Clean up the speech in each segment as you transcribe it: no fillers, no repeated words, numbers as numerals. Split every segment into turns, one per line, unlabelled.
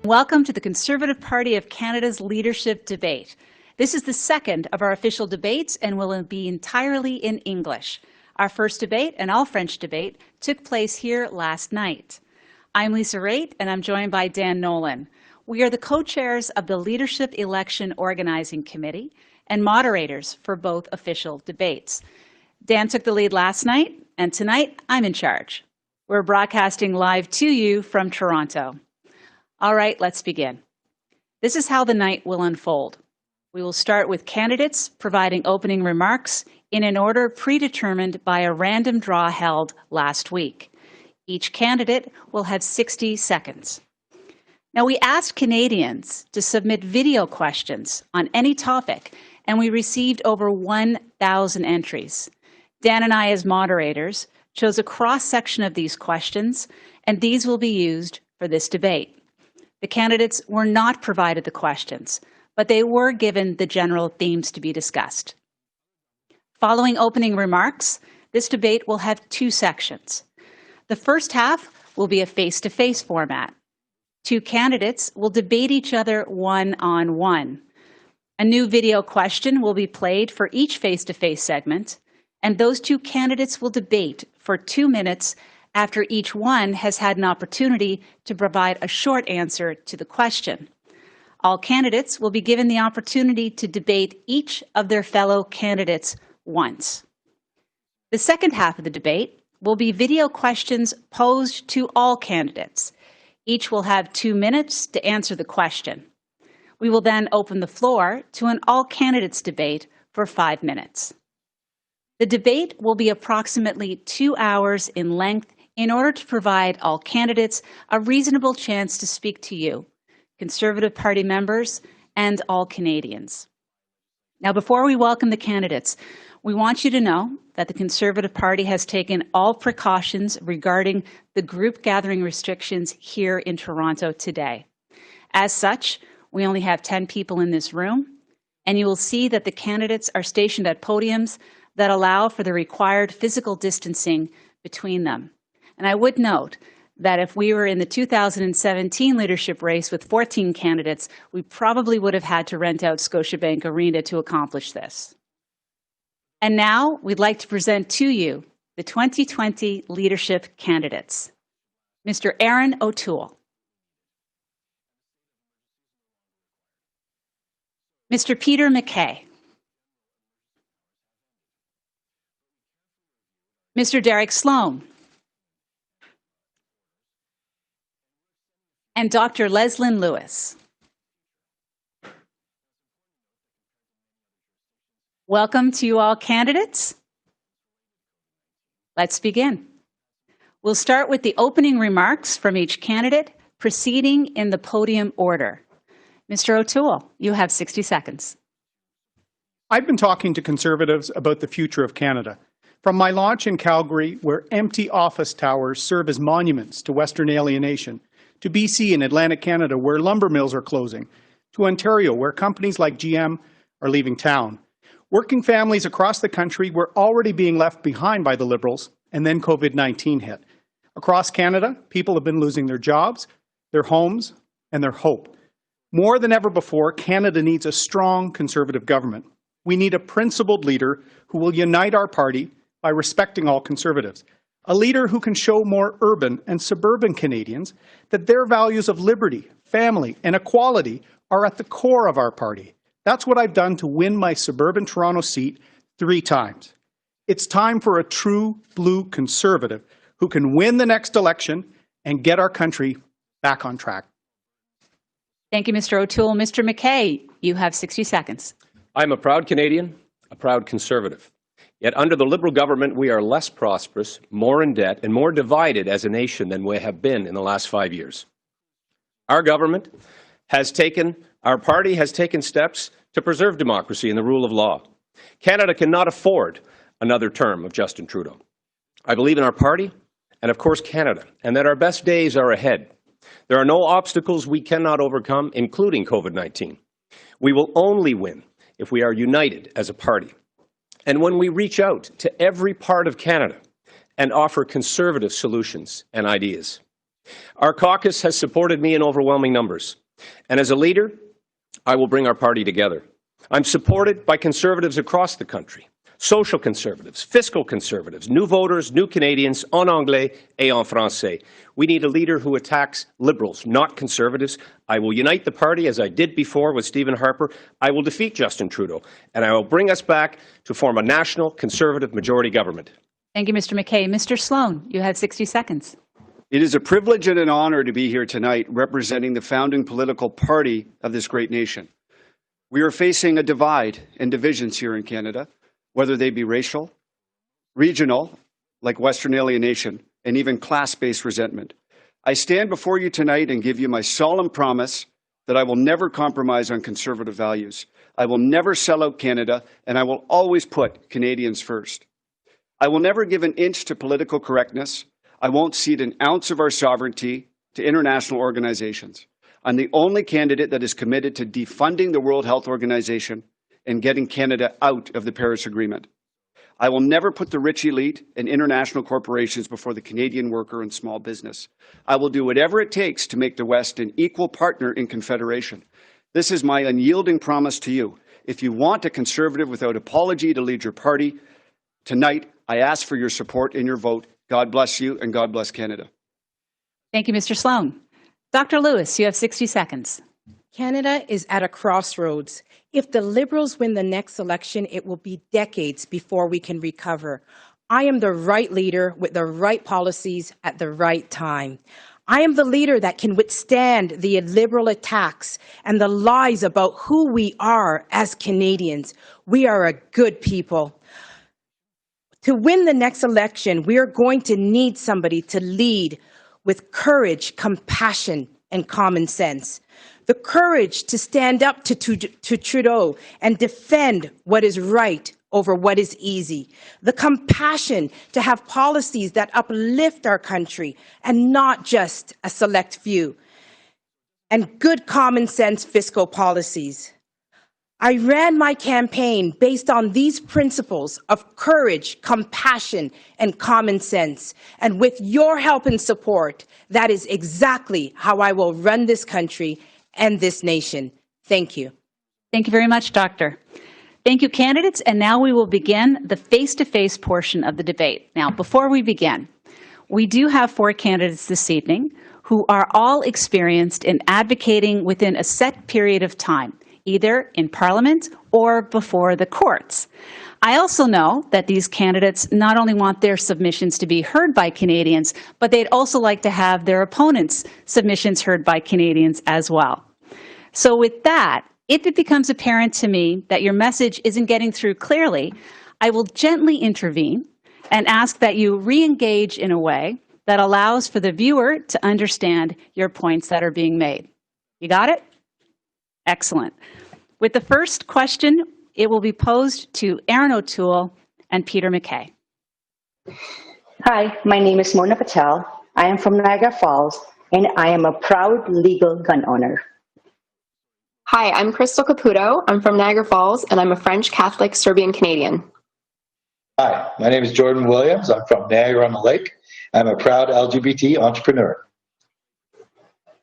Welcome to the Conservative Party of Canada's leadership debate. This is the second of our official debates and will be entirely in English. Our first debate, an all-French debate, took place here last night. I'm Lisa Raitt, and I'm joined by Dan Nolan. We are the co-chairs of the Leadership Election Organizing Committee and moderators for both official debates. Dan took the lead last night, and tonight I'm in charge. We're broadcasting live to you from Toronto. All right, let's begin. This is how the night will unfold. We will start with candidates providing opening remarks in an order predetermined by a random draw held last week. Each candidate will have 60 seconds. Now, we asked Canadians to submit video questions on any topic, and we received over 1,000 entries. Dan and I, as moderators, chose a cross-section of these questions, and these will be used for this debate. The candidates were not provided the questions, but they were given the general themes to be discussed. Following opening remarks, this debate will have two sections. The first half will be a face-to-face format. Two candidates will debate each other one-on-one. A new video question will be played for each face-to-face segment, and those two candidates will debate for 2 minutes after each one has had an opportunity to provide a short answer to the question. All candidates will be given the opportunity to debate each of their fellow candidates once. The second half of the debate will be video questions posed to all candidates. Each will have 2 minutes to answer the question. We will then open the floor to an all candidates debate for 5 minutes. The debate will be approximately 2 hours in length in order to provide all candidates a reasonable chance to speak to you, Conservative Party members, and all Canadians. Now, before we welcome the candidates, we want you to know that the Conservative Party has taken all precautions regarding the group gathering restrictions here in Toronto today. As such, we only have 10 people in this room, and you will see that the candidates are stationed at podiums that allow for the required physical distancing between them. And I would note that if we were in the 2017 leadership race with 14 candidates, we probably would have had to rent out Scotiabank Arena to accomplish this. And now we'd like to present to you the 2020 leadership candidates. Mr. Erin O'Toole. Mr. Peter MacKay. Mr. Derek Sloan. And Dr. Leslyn Lewis. Welcome to you all candidates. Let's begin. We'll start with the opening remarks from each candidate, proceeding in the podium order. Mr. O'Toole, you have 60 seconds.
I've been talking to Conservatives about the future of Canada. From my launch in Calgary, where empty office towers serve as monuments to Western alienation, to BC and Atlantic Canada, where lumber mills are closing, to Ontario, where companies like GM are leaving town. Working families across the country were already being left behind by the Liberals, and then COVID-19 hit. Across Canada, people have been losing their jobs, their homes, and their hope. More than ever before, Canada needs a strong Conservative government. We need a principled leader who will unite our party by respecting all Conservatives. A leader who can show more urban and suburban Canadians that their values of liberty, family, and equality are at the core of our party. That's what I've done to win my suburban Toronto seat 3 times. It's time for a true blue Conservative who can win the next election and get our country back on track.
Thank you, Mr. O'Toole. Mr. MacKay, you have 60 seconds.
I'm a proud Canadian, a proud Conservative. Yet under the Liberal government, we are less prosperous, more in debt, and more divided as a nation than we have been in the last 5 years. Our government has taken, our party has taken steps to preserve democracy and the rule of law. Canada cannot afford another term of Justin Trudeau. I believe in our party and, of course, Canada, and that our best days are ahead. There are no obstacles we cannot overcome, including COVID-19. We will only win if we are united as a party. And when we reach out to every part of Canada and offer Conservative solutions and ideas. Our caucus has supported me in overwhelming numbers. And as a leader, I will bring our party together. I'm supported by conservatives across the country. Social conservatives, fiscal conservatives, new voters, new Canadians, en anglais et en français. We need a leader who attacks liberals, not conservatives. I will unite the party as I did before with Stephen Harper. I will defeat Justin Trudeau, and I will bring us back to form a national conservative majority government.
Thank you, Mr. MacKay. Mr. Sloan, you have 60 seconds.
It is a privilege and an honor to be here tonight representing the founding political party of this great nation. We are facing a divide and divisions here in Canada, whether they be racial, regional, like Western alienation, and even class-based resentment. I stand before you tonight and give you my solemn promise that I will never compromise on conservative values. I will never sell out Canada, and I will always put Canadians first. I will never give an inch to political correctness. I won't cede an ounce of our sovereignty to international organizations. I'm the only candidate that is committed to defunding the World Health Organization and getting Canada out of the Paris Agreement. I will never put the rich elite and international corporations before the Canadian worker and small business. I will do whatever it takes to make the West an equal partner in Confederation. This is my unyielding promise to you. If you want a conservative without apology to lead your party, tonight I ask for your support in your vote. God bless you and God bless Canada.
Thank you, Mr. Sloan. Dr. Lewis, you have 60 seconds.
Canada is at a crossroads. If the Liberals win the next election, it will be decades before we can recover. I am the right leader with the right policies at the right time. I am the leader that can withstand the Liberal attacks and the lies about who we are as Canadians. We are a good people. To win the next election, we are going to need somebody to lead with courage, compassion, and common sense. The courage to stand up to Trudeau and defend what is right over what is easy. The compassion to have policies that uplift our country and not just a select few. And good common sense fiscal policies. I ran my campaign based on these principles of courage, compassion, and common sense. And with your help and support, that is exactly how I will run this country and this nation. Thank you.
Thank you very much, Doctor. Thank you, candidates. And now we will begin the face-to-face portion of the debate. Now, before we begin, we do have 4 candidates this evening who are all experienced in advocating within a set period of time, either in Parliament or before the courts. I also know that these candidates not only want their submissions to be heard by Canadians, but they'd also like to have their opponents' submissions heard by Canadians as well. So with that, if it becomes apparent to me that your message isn't getting through clearly, I will gently intervene and ask that you re-engage in a way that allows for the viewer to understand your points that are being made. You got it? Excellent. With the first question, it will be posed to Erin O'Toole and Peter MacKay.
Hi, my name is Mona Patel. I am from Niagara Falls, and I am a proud legal gun owner.
Hi, I'm Crystal Caputo. I'm from Niagara Falls, and I'm a French Catholic Serbian Canadian.
Hi, my name is Jordan Williams. I'm from Niagara-on-the-Lake. I'm a proud LGBT entrepreneur.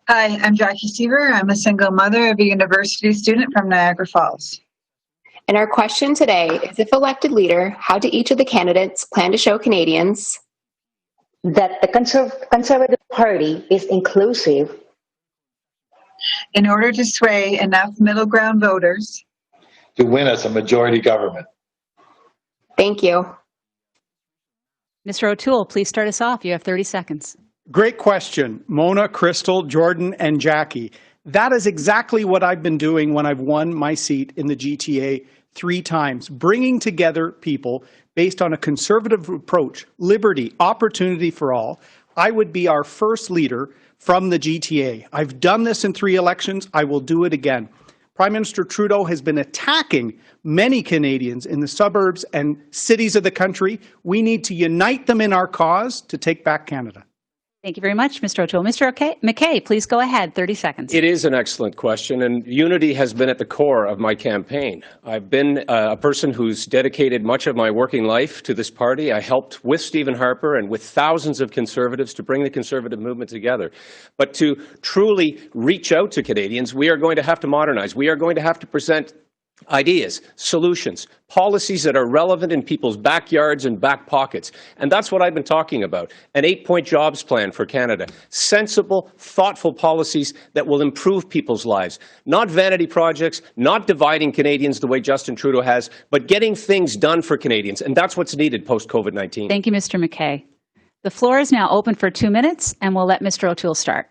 Hi, I'm Jackie Seaver. I'm a single mother of a university student from Niagara Falls.
And our question today is, if elected leader, how do each of the candidates plan to show Canadians
that the Conservative Party is inclusive
in order to sway enough middle ground voters
to win us a majority government?
Thank you.
Mr. O'Toole, please start us off. You have 30 seconds.
Great question, Mona, Crystal, Jordan, and Jackie. That is exactly what I've been doing when I've won my seat in the GTA 3 times, bringing together people based on a conservative approach, liberty, opportunity for all. I would be our first leader from the GTA. I've done this in 3 elections. I will do it again. Prime Minister Trudeau has been attacking many Canadians in the suburbs and cities of the country. We need to unite them in our cause to take back Canada.
Thank you very much, Mr. O'Toole. Mr. MacKay, please go ahead. 30 seconds.
It is an excellent question, and unity has been at the core of my campaign. I've been a person who's dedicated much of my working life to this party. I helped with Stephen Harper and with thousands of Conservatives to bring the Conservative movement together. But to truly reach out to Canadians, we are going to have to modernize. We are going to have to present ideas, solutions, policies that are relevant in people's backyards and back pockets. And that's what I've been talking about. An 8-point jobs plan for Canada. Sensible, thoughtful policies that will improve people's lives. Not vanity projects, not dividing Canadians the way Justin Trudeau has, but getting things done for Canadians. And that's what's needed post-COVID-19.
Thank you, Mr. MacKay. The floor is now open for 2 minutes, and we'll let Mr. O'Toole start.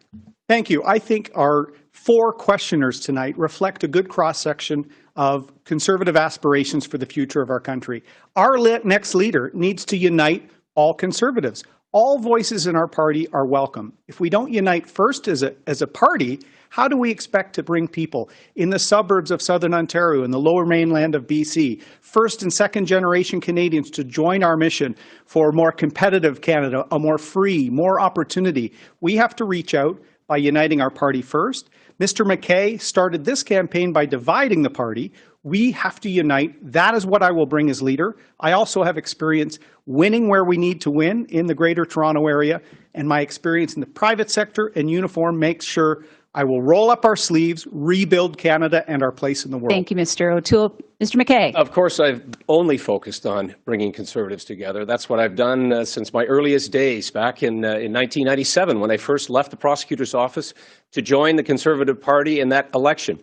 Thank you. I think our 4 questioners tonight reflect a good cross-section of Conservative aspirations for the future of our country. Our next leader needs to unite all Conservatives. All voices in our party are welcome. If we don't unite first as a party, how do we expect to bring people in the suburbs of Southern Ontario and the lower mainland of BC, first and second generation Canadians, to join our mission for a more competitive Canada, a more free, more opportunity? We have to reach out by uniting our party first. Mr. MacKay started this campaign by dividing the party. We have to unite. That is what I will bring as leader. I also have experience winning where we need to win in the Greater Toronto Area, and my experience in the private sector and uniform makes sure I will roll up our sleeves, rebuild Canada and our place in the world.
Thank you, Mr. O'Toole. Mr. MacKay.
Of course, I've only focused on bringing Conservatives together. That's what I've done since my earliest days back in 1997 when I first left the prosecutor's office to join the Conservative Party in that election.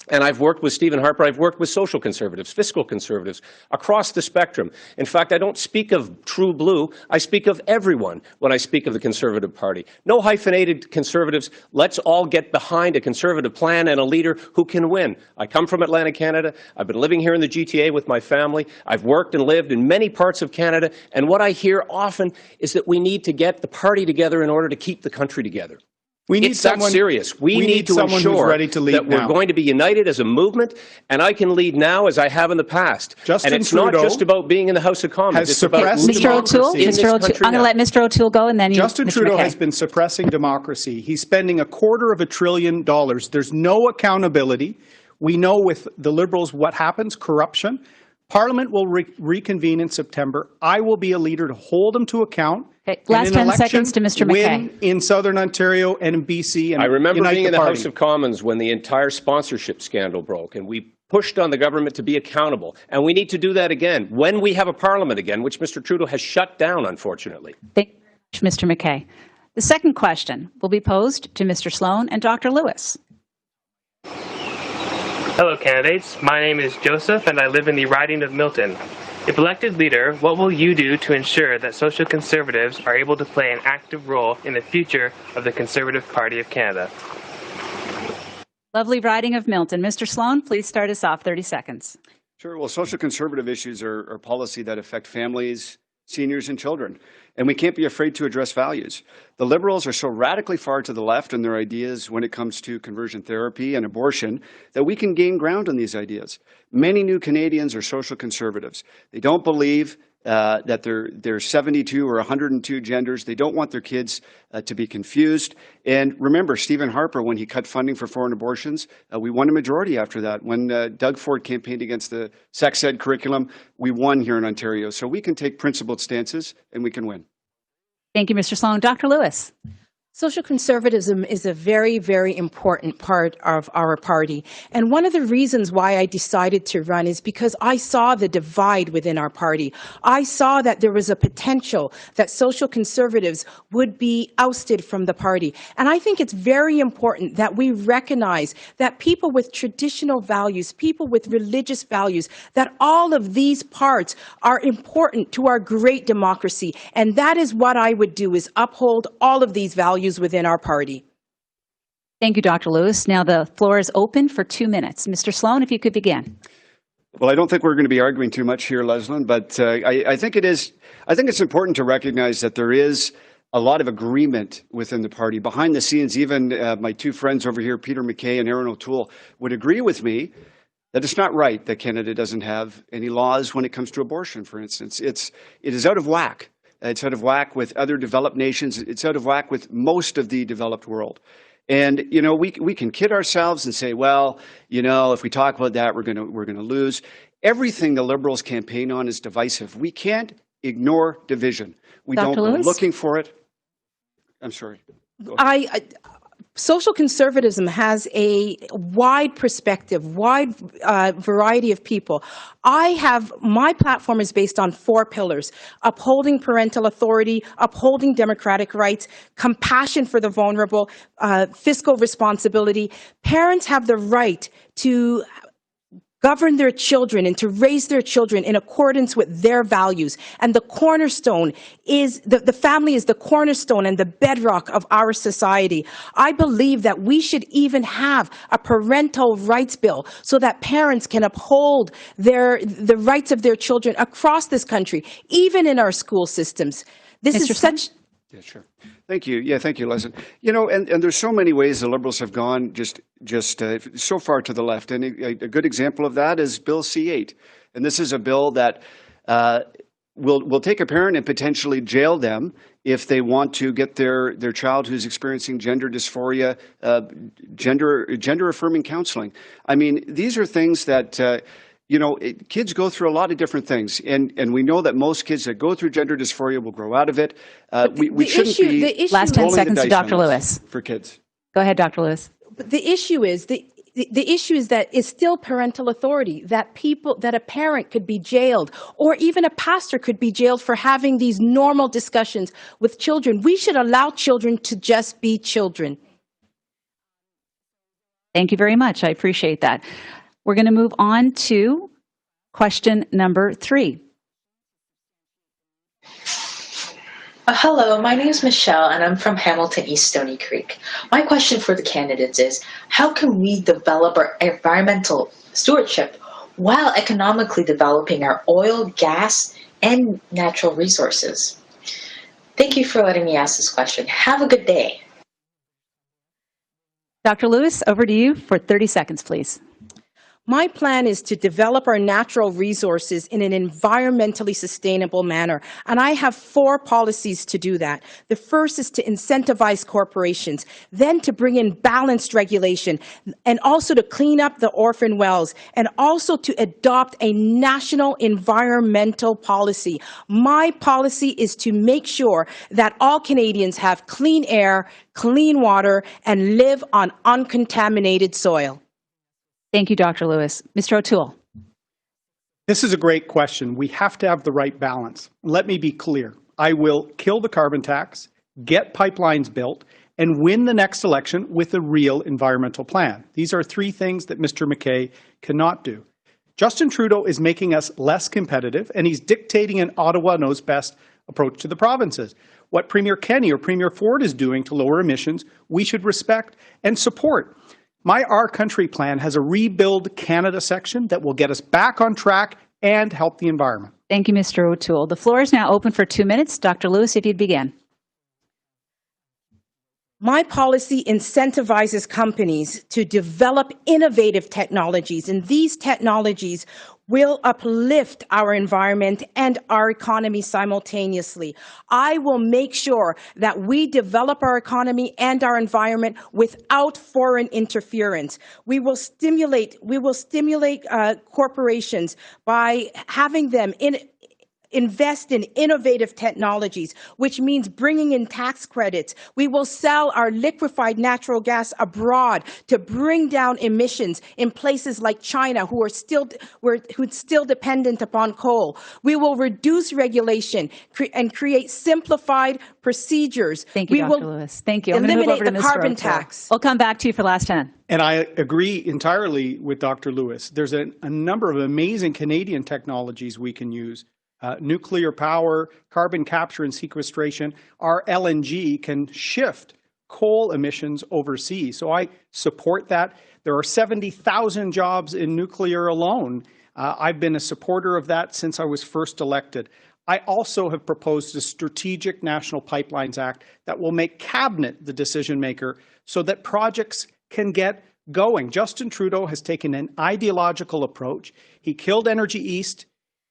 And I've worked with Stephen Harper, I've worked with social conservatives, fiscal conservatives, across the spectrum. In fact, I don't speak of true blue, I speak of everyone when I speak of the Conservative Party. No hyphenated Conservatives. Let's all get behind a Conservative plan and a leader who can win. I come from Atlantic Canada. I've been living here in the GTA with my family. I've worked and lived in many parts of Canada. And what I hear often is that we need to get the party together in order to keep the country together. It's that serious. We need to ensure that we're going to be united as a movement, and I can lead now as I have in the past.
Justin
and it's
Trudeau
not just about being in the House of Commons. It's about
Mr. O'Toole. I'm going to let Mr. O'Toole go, and then you.
Justin Trudeau has been suppressing democracy. He's spending $250 billion. There's no accountability. We know with the Liberals what happens: corruption. Parliament will reconvene in September. I will be a leader to hold them to account.
Okay. Last 10 seconds to Mr. MacKay.
Win in Southern Ontario and in BC. And
I remember being in the
party.
House of Commons when the entire sponsorship scandal broke, and we pushed on the government to be accountable. And we need to do that again when we have a parliament again, which Mr. Trudeau has shut down, unfortunately.
Thank you, Mr. MacKay. The second question will be posed to Mr. Sloan and Dr. Lewis.
Hello, candidates. My name is Joseph, and I live in the riding of Milton. If elected leader, what will you do to ensure that social conservatives are able to play an active role in the future of the Conservative Party of Canada?
Lovely riding of Milton. Mr. Sloan, please start us off. 30 seconds.
Sure. Well, social conservative issues are policy that affect families, seniors, and children. And we can't be afraid to address values. The Liberals are so radically far to the left in their ideas when it comes to conversion therapy and abortion that we can gain ground on these ideas. Many new Canadians are social conservatives. They don't believe that there's 72 or 102 genders. They don't want their kids to be confused. And remember, Stephen Harper, when he cut funding for foreign abortions, we won a majority after that. When Doug Ford campaigned against the sex ed curriculum, we won here in Ontario. So we can take principled stances and we can win.
Thank you, Mr. Sloan. Dr. Lewis.
Social conservatism is a very, very important part of our party. And one of the reasons why I decided to run is because I saw the divide within our party. I saw that there was a potential that social conservatives would be ousted from the party. And I think it's very important that we recognize that people with traditional values, people with religious values, that all of these parts are important to our great democracy. And that is what I would do, is uphold all of these values within our party.
Thank you, Dr. Lewis. Now the floor is open for 2 minutes. Mr. Sloan, if you could begin.
Well, I don't think we're going to be arguing too much here, Leslyn, but I think it's important to recognize that there is a lot of agreement within the party. Behind the scenes, even my two friends over here, Peter MacKay and Erin O'Toole, would agree with me that it's not right that Canada doesn't have any laws when it comes to abortion, for instance. It is out of whack. It's out of whack with other developed nations. It's out of whack with most of the developed world. And, you know, we can kid ourselves and say, well, you know, if we talk about that, we're going to lose. Everything the Liberals campaign on is divisive. We can't ignore division. We
Dr.
don't go
Lewis?
looking for it. I'm sorry.
Social conservatism has a wide perspective, wide variety of people. My platform is based on 4 pillars: upholding parental authority, upholding democratic rights, compassion for the vulnerable, fiscal responsibility. Parents have the right to govern their children and to raise their children in accordance with their values. And the cornerstone is, the family is the cornerstone and the bedrock of our society. I believe that we should even have a parental rights bill so that parents can uphold the rights of their children across this country, even in our school systems. This is such...
Yeah, sure. Thank you. Yeah, thank you, Leslyn. You know, and there's so many ways the Liberals have gone just so far to the left. And a good example of that is Bill C-8. And this is a bill that will take a parent and potentially jail them if they want to get their child who's experiencing gender dysphoria, gender-affirming counseling. I mean, these are things that... you know, kids go through a lot of different things, and we know that most kids that go through gender dysphoria will grow out of it. We shouldn't be
last 10 seconds to Dr. Lewis
for kids.
Go ahead, Dr. Lewis.
But the issue is that it's still parental authority, that a parent could be jailed, or even a pastor could be jailed for having these normal discussions with children. We should allow children to just be children.
Thank you very much. I appreciate that. We're going to move on to question number 3.
Hello, my name is Michelle, and I'm from Hamilton East Stony Creek. My question for the candidates is, how can we develop our environmental stewardship while economically developing our oil, gas, and natural resources? Thank you for letting me ask this question. Have a good day.
Dr. Lewis, over to you for 30 seconds, please.
My plan is to develop our natural resources in an environmentally sustainable manner, and I have 4 policies to do that. The first is to incentivize corporations, then to bring in balanced regulation, and also to clean up the orphan wells, and also to adopt a national environmental policy. My policy is to make sure that all Canadians have clean air, clean water, and live on uncontaminated soil.
Thank you, Dr. Lewis. Mr. O'Toole.
This is a great question. We have to have the right balance. Let me be clear. I will kill the carbon tax, get pipelines built, and win the next election with a real environmental plan. These are 3 things that Mr. MacKay cannot do. Justin Trudeau is making us less competitive, and he's dictating an Ottawa knows best approach to the provinces. What Premier Kenney or Premier Ford is doing to lower emissions, we should respect and support. My Our Country plan has a Rebuild Canada section that will get us back on track and help the environment.
Thank you, Mr. O'Toole. The floor is now open for 2 minutes. Dr. Lewis, if you'd begin.
My policy incentivizes companies to develop innovative technologies, and these technologies will uplift our environment and our economy simultaneously. I will make sure that we develop our economy and our environment without foreign interference. We will stimulate corporations by having them invest in innovative technologies, which means bringing in tax credits. We will sell our liquefied natural gas abroad to bring down emissions in places like China, who are still dependent upon coal. We will reduce regulation and create simplified procedures.
Thank you, Dr. Lewis. Thank you. I'm going to move over to Ms.
Carbon tax.
We'll come back to you for the last 10.
And I agree entirely with Dr. Lewis. There's a number of amazing Canadian technologies we can use. Nuclear power, carbon capture and sequestration. Our LNG can shift coal emissions overseas. So I support that. There are 70,000 jobs in nuclear alone. I've been a supporter of that since I was first elected. I also have proposed a Strategic National Pipelines Act that will make Cabinet the decision maker so that projects can get going. Justin Trudeau has taken an ideological approach. He killed Energy East.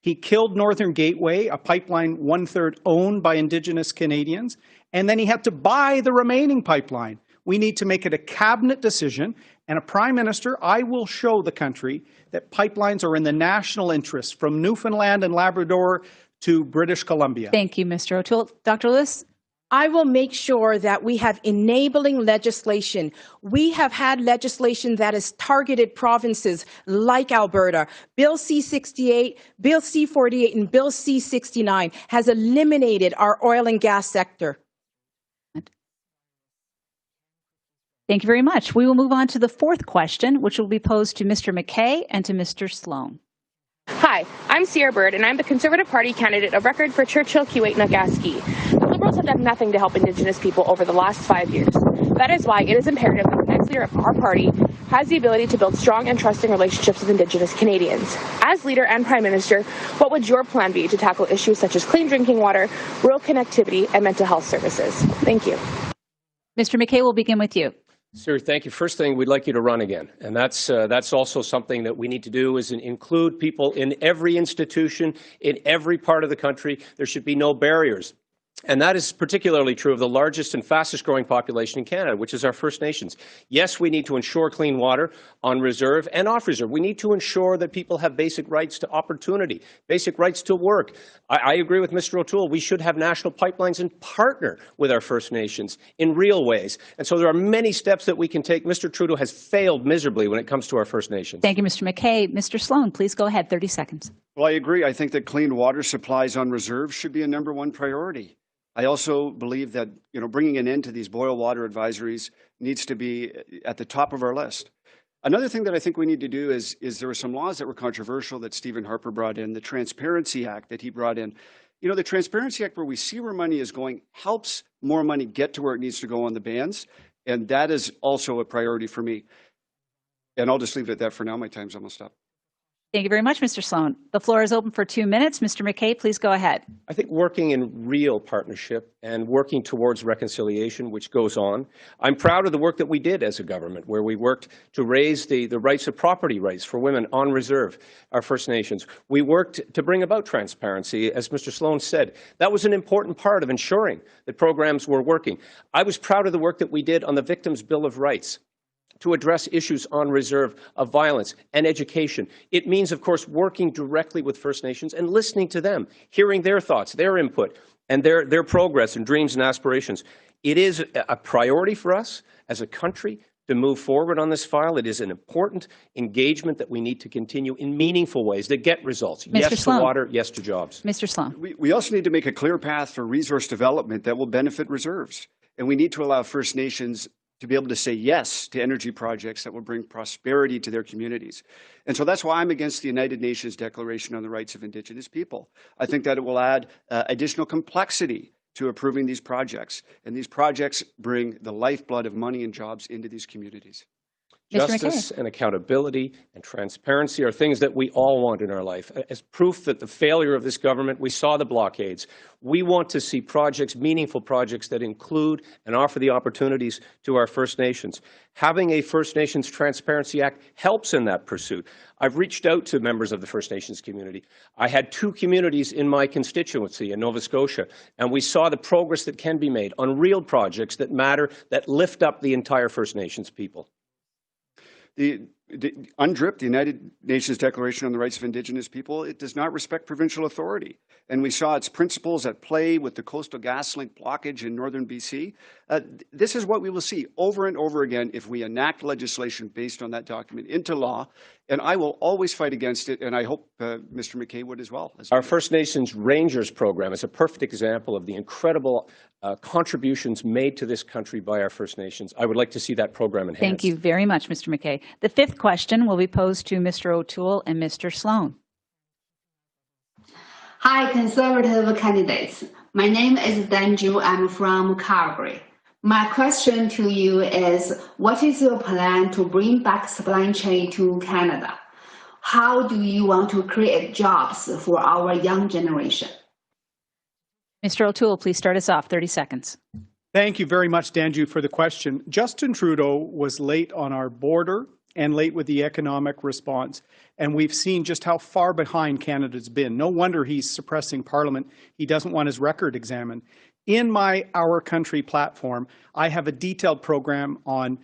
He killed Northern Gateway, a pipeline one-third owned by Indigenous Canadians, and then he had to buy the remaining pipeline. We need to make it a cabinet decision, and a Prime Minister, I will show the country that pipelines are in the national interest from Newfoundland and Labrador to British Columbia.
Thank you, Mr. O'Toole. Dr. Lewis?
I will make sure that we have enabling legislation. We have had legislation that has targeted provinces like Alberta. Bill C-68, Bill C-48, and Bill C-69 has eliminated our oil and gas sector.
Thank you very much. We will move on to the fourth question, which will be posed to Mr. MacKay and to Mr. Sloan.
Hi, I'm Sierra Bird, and I'm the Conservative Party candidate of record for Churchill, Kuwait, Nagaski. The Liberals have done nothing to help Indigenous people over the last 5 years. That is why it is imperative that the next leader of our party has the ability to build strong and trusting relationships with Indigenous Canadians. As leader and Prime Minister, what would your plan be to tackle issues such as clean drinking water, rural connectivity, and mental health services? Thank you.
Mr. MacKay, we'll begin with you.
Sir, thank you. First thing, we'd like you to run again. And that's also something that we need to do is include people in every institution, in every part of the country. There should be no barriers. And that is particularly true of the largest and fastest growing population in Canada, which is our First Nations. Yes, we need to ensure clean water on reserve and off reserve. We need to ensure that people have basic rights to opportunity, basic rights to work. I agree with Mr. O'Toole. We should have national pipelines and partner with our First Nations in real ways. And so there are many steps that we can take. Mr. Trudeau has failed miserably when it comes to our First Nations.
Thank you, Mr. MacKay. Mr. Sloan, please go ahead. 30 seconds.
Well, I agree. I think that clean water supplies on reserve should be a #1 priority. I also believe that bringing an end to these boil water advisories needs to be at the top of our list. Another thing that I think we need to do is there were some laws that were controversial that Stephen Harper brought in, the Transparency Act that he brought in. The Transparency Act, where we see where money is going, helps more money get to where it needs to go on the bans, and that is also a priority for me. And I'll just leave it at that for now. My time's almost up.
Thank you very much, Mr. Sloan. The floor is open for 2 minutes. Mr. MacKay, please go ahead.
I think working in real partnership and working towards reconciliation, which goes on. I'm proud of the work that we did as a government, where we worked to raise the rights of property rights for women on reserve, our First Nations. We worked to bring about transparency, as Mr. Sloan said. That was an important part of ensuring that programs were working. I was proud of the work that we did on the Victims' Bill of Rights, to address issues on reserve of violence and education. It means, of course, working directly with First Nations and listening to them, hearing their thoughts, their input, and their progress and dreams and aspirations. It is a priority for us as a country to move forward on this file. It is an important engagement that we need to continue in meaningful ways that get results.
Mr.
Yes
Sloan.
to water, yes to jobs.
Mr. Sloan.
We also need to make a clear path for resource development that will benefit reserves. And we need to allow First Nations to be able to say yes to energy projects that will bring prosperity to their communities. And so that's why I'm against the United Nations Declaration on the Rights of Indigenous People. I think that it will add additional complexity to approving these projects. And these projects bring the lifeblood of money and jobs into these communities.
Justice and accountability and transparency are things that we all want in our life. As proof that the failure of this government, we saw the blockades. We want to see projects, meaningful projects that include and offer the opportunities to our First Nations. Having a First Nations Transparency Act helps in that pursuit. I've reached out to members of the First Nations community. I had 2 communities in my constituency in Nova Scotia, and we saw the progress that can be made on real projects that matter, that lift up the entire First Nations people.
The UNDRIP, the United Nations Declaration on the Rights of Indigenous People, it does not respect provincial authority. And we saw its principles at play with the Coastal GasLink blockage in northern BC. This is what we will see over and over again if we enact legislation based on that document into law. And I will always fight against it, and I hope Mr. MacKay would as well.
Our First Nations Rangers program is a perfect example of the incredible contributions made to this country by our First Nations. I would like to see that program enhanced.
Thank you very much, Mr. MacKay. The 5th question will be posed to Mr. O'Toole and Mr. Sloan.
Hi, Conservative candidates. My name is Danju. I'm from Calgary. My question to you is, what is your plan to bring back supply chain to Canada? How do you want to create jobs for our young generation?
Mr. O'Toole, please start us off. 30 seconds.
Thank you very much, Danju, for the question. Justin Trudeau was late on our border and late with the economic response. And we've seen just how far behind Canada's been. No wonder he's suppressing Parliament. He doesn't want his record examined. In my Our Country platform, I have a detailed program on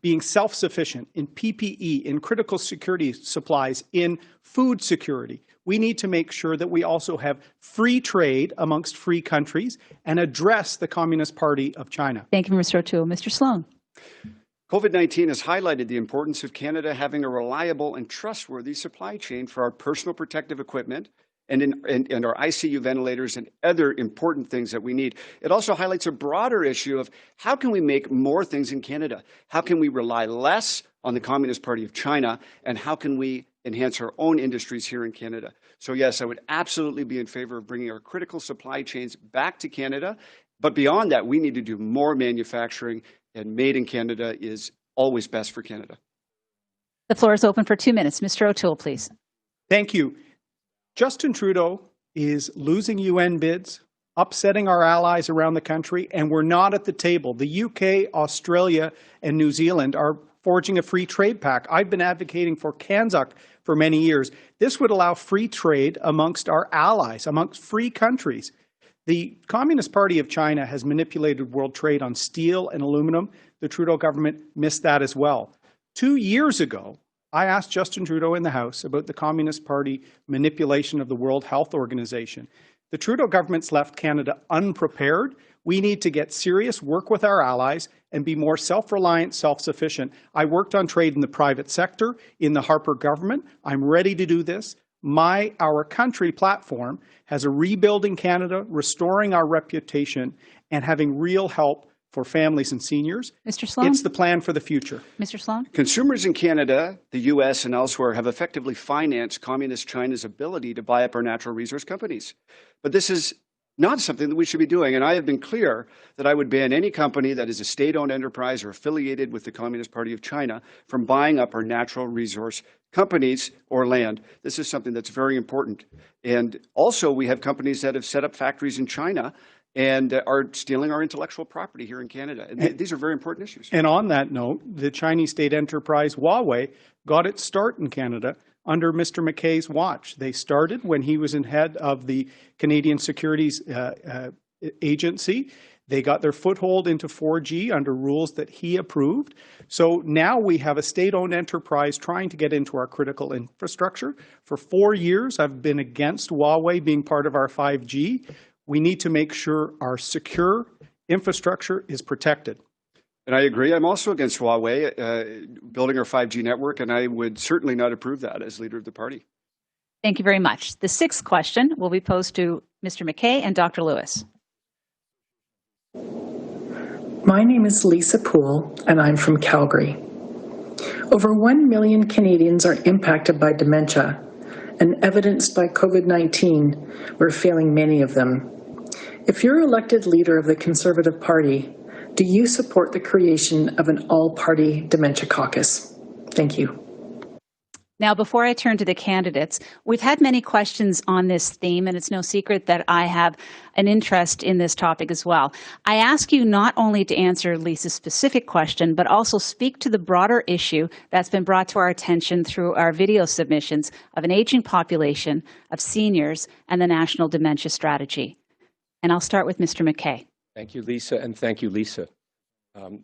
being self-sufficient in PPE, in critical security supplies, in food security. We need to make sure that we also have free trade amongst free countries and address the Communist Party of China.
Thank you, Mr. O'Toole. Mr. Sloan.
COVID-19 has highlighted the importance of Canada having a reliable and trustworthy supply chain for our personal protective equipment and our ICU ventilators and other important things that we need. It also highlights a broader issue of how can we make more things in Canada? How can we rely less on the Communist Party of China? And how can we enhance our own industries here in Canada? So yes, I would absolutely be in favor of bringing our critical supply chains back to Canada. But beyond that, we need to do more manufacturing, and made in Canada is always best for Canada.
The floor is open for 2 minutes. Mr. O'Toole, please.
Thank you. Justin Trudeau is losing UN bids, upsetting our allies around the country, and we're not at the table. The UK, Australia, and New Zealand are forging a free trade pact. I've been advocating for CANZUK for many years. This would allow free trade amongst our allies, amongst free countries. The Communist Party of China has manipulated world trade on steel and aluminum. The Trudeau government missed that as well. 2 years ago, I asked Justin Trudeau in the House about the Communist Party manipulation of the World Health Organization. The Trudeau government's left Canada unprepared. We need to get serious, work with our allies, and be more self-reliant, self-sufficient. I worked on trade in the private sector, in the Harper government. I'm ready to do this. Our Country platform has a rebuilding Canada, restoring our reputation, and having real help for families and seniors.
Mr. Sloan?
It's the plan for the future.
Mr. Sloan?
Consumers in Canada, the U.S., and elsewhere have effectively financed Communist China's ability to buy up our natural resource companies. But this is not something that we should be doing. And I have been clear that I would ban any company that is a state-owned enterprise or affiliated with the Communist Party of China from buying up our natural resource companies or land. This is something that's very important. And also, we have companies that have set up factories in China and are stealing our intellectual property here in Canada. And these are very important issues.
And on that note, the Chinese state enterprise Huawei got its start in Canada under Mr. MacKay's watch. They started when he was in head of the Canadian Securities Agency. They got their foothold into 4G under rules that he approved. So now we have a state-owned enterprise trying to get into our critical infrastructure. For 4 years, I've been against Huawei being part of our 5G. We need to make sure our secure infrastructure is protected.
And I agree. I'm also against Huawei building our 5G network, and I would certainly not approve that as leader of the party.
Thank you very much. The sixth question will be posed to Mr. MacKay and Dr. Lewis.
My name is Lisa Poole, and I'm from Calgary. Over 1 million Canadians are impacted by dementia, and evidenced by COVID-19, we're failing many of them. If you're elected leader of the Conservative Party, do you support the creation of an all-party dementia caucus? Thank you.
Now, before I turn to the candidates, we've had many questions on this theme, and it's no secret that I have an interest in this topic as well. I ask you not only to answer Lisa's specific question, but also speak to the broader issue that's been brought to our attention through our video submissions of an aging population, of seniors, and the National Dementia Strategy. And I'll start with Mr. MacKay.
Thank you, Lisa, and thank you, Lisa.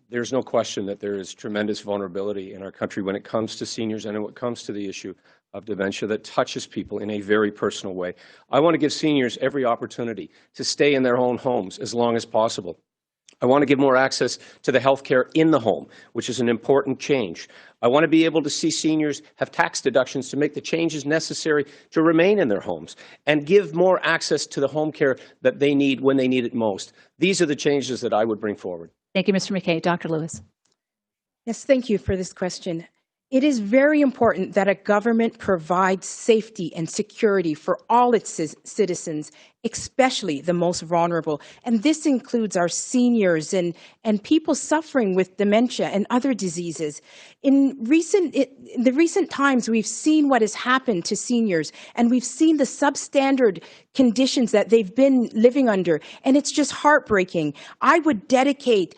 There's no question that there is tremendous vulnerability in our country when it comes to seniors and when it comes to the issue of dementia that touches people in a very personal way. I want to give seniors every opportunity to stay in their own homes as long as possible. I want to give more access to the health care in the home, which is an important change. I want to be able to see seniors have tax deductions to make the changes necessary to remain in their homes and give more access to the home care that they need when they need it most. These are the changes that I would bring forward.
Thank you, Mr. MacKay. Dr. Lewis.
Yes, thank you for this question. It is very important that a government provides safety and security for all its citizens, especially the most vulnerable. And this includes our seniors and people suffering with dementia and other diseases. In the recent times, we've seen what has happened to seniors, and we've seen the substandard conditions that they've been living under, and it's just heartbreaking. I would dedicate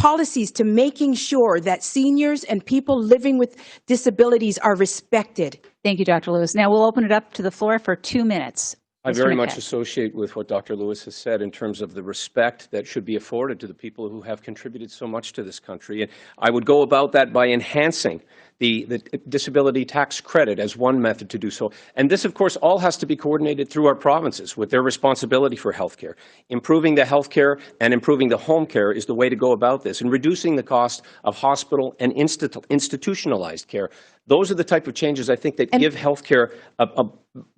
policies to making sure that seniors and people living with disabilities are respected.
Thank you, Dr. Lewis. Now we'll open it up to the floor for 2 minutes.
I
Mr.
very
MacKay.
much associate with what Dr. Lewis has said in terms of the respect that should be afforded to the people who have contributed so much to this country. And I would go about that by enhancing the disability tax credit as one method to do so. And this, of course, all has to be coordinated through our provinces with their responsibility for health care. Improving the health care and improving the home care is the way to go about this, and reducing the cost of hospital and institutionalized care. Those are the type of changes, I think, that give health care a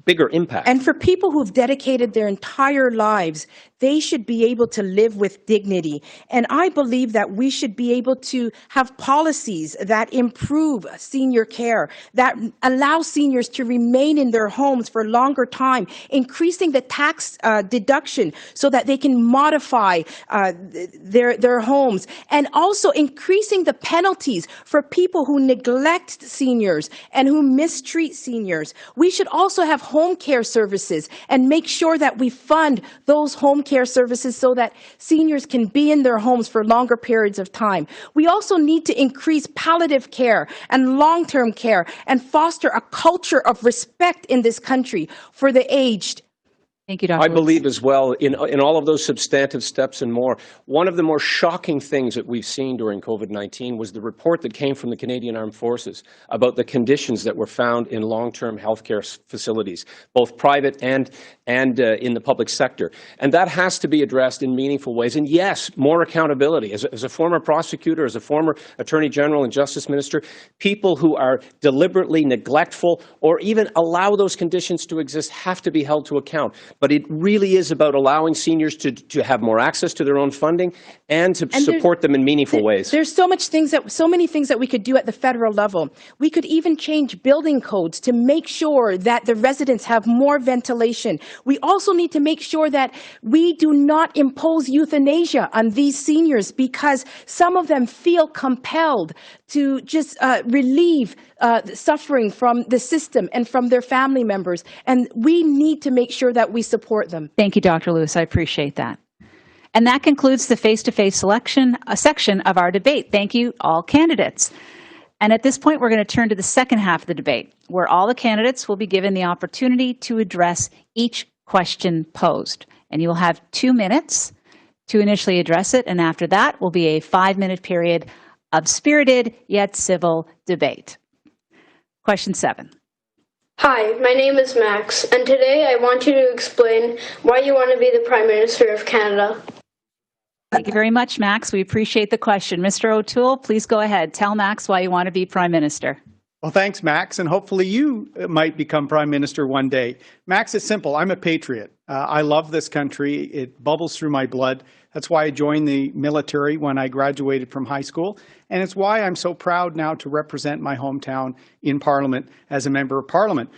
bigger impact.
And for people who've dedicated their entire lives, they should be able to live with dignity. And I believe that we should be able to have policies that improve senior care, that allow seniors to remain in their homes for a longer time, increasing the tax deduction so that they can modify their homes, and also increasing the penalties for people who neglect seniors and who mistreat seniors. We should also have home care services and make sure that we fund those home care services so that seniors can be in their homes for longer periods of time. We also need to increase palliative care and long-term care and foster a culture of respect in this country for the aged.
Thank you, Dr.
I believe as well in all of those substantive steps and more. One of the more shocking things that we've seen during COVID-19 was the report that came from the Canadian Armed Forces about the conditions that were found in long-term healthcare facilities, both private and in the public sector. And that has to be addressed in meaningful ways. And yes, more accountability. As a former prosecutor, as a former Attorney General and Justice Minister, people who are deliberately neglectful or even allow those conditions to exist have to be held to account. But it really is about allowing seniors to have more access to their own funding and to support them in meaningful ways.
There's so many things that we could do at the federal level. We could even change building codes to make sure that the residents have more ventilation. We also need to make sure that we do not impose euthanasia on these seniors, because some of them feel compelled to just relieve suffering from the system and from their family members. And we need to make sure that we support them.
Thank you, Dr. Lewis. I appreciate that. And that concludes the face-to-face section of our debate. Thank you, all candidates. And at this point, we're going to turn to the second half of the debate, where all the candidates will be given the opportunity to address each question posed. And you will have 2 minutes to initially address it, and after that will be a 5-minute period of spirited yet civil debate. Question 7.
Hi, my name is Max, and today I want you to explain why you want to be the Prime Minister of Canada.
Thank you very much, Max. We appreciate the question. Mr. O'Toole, please go ahead. Tell Max why you want to be Prime Minister.
Well, thanks, Max, and hopefully you might become Prime Minister one day. Max, it's simple. I'm a patriot. I love this country. It bubbles through my blood. That's why I joined the military when I graduated from high school, and it's why I'm so proud now to represent my hometown in Parliament as a Member of Parliament.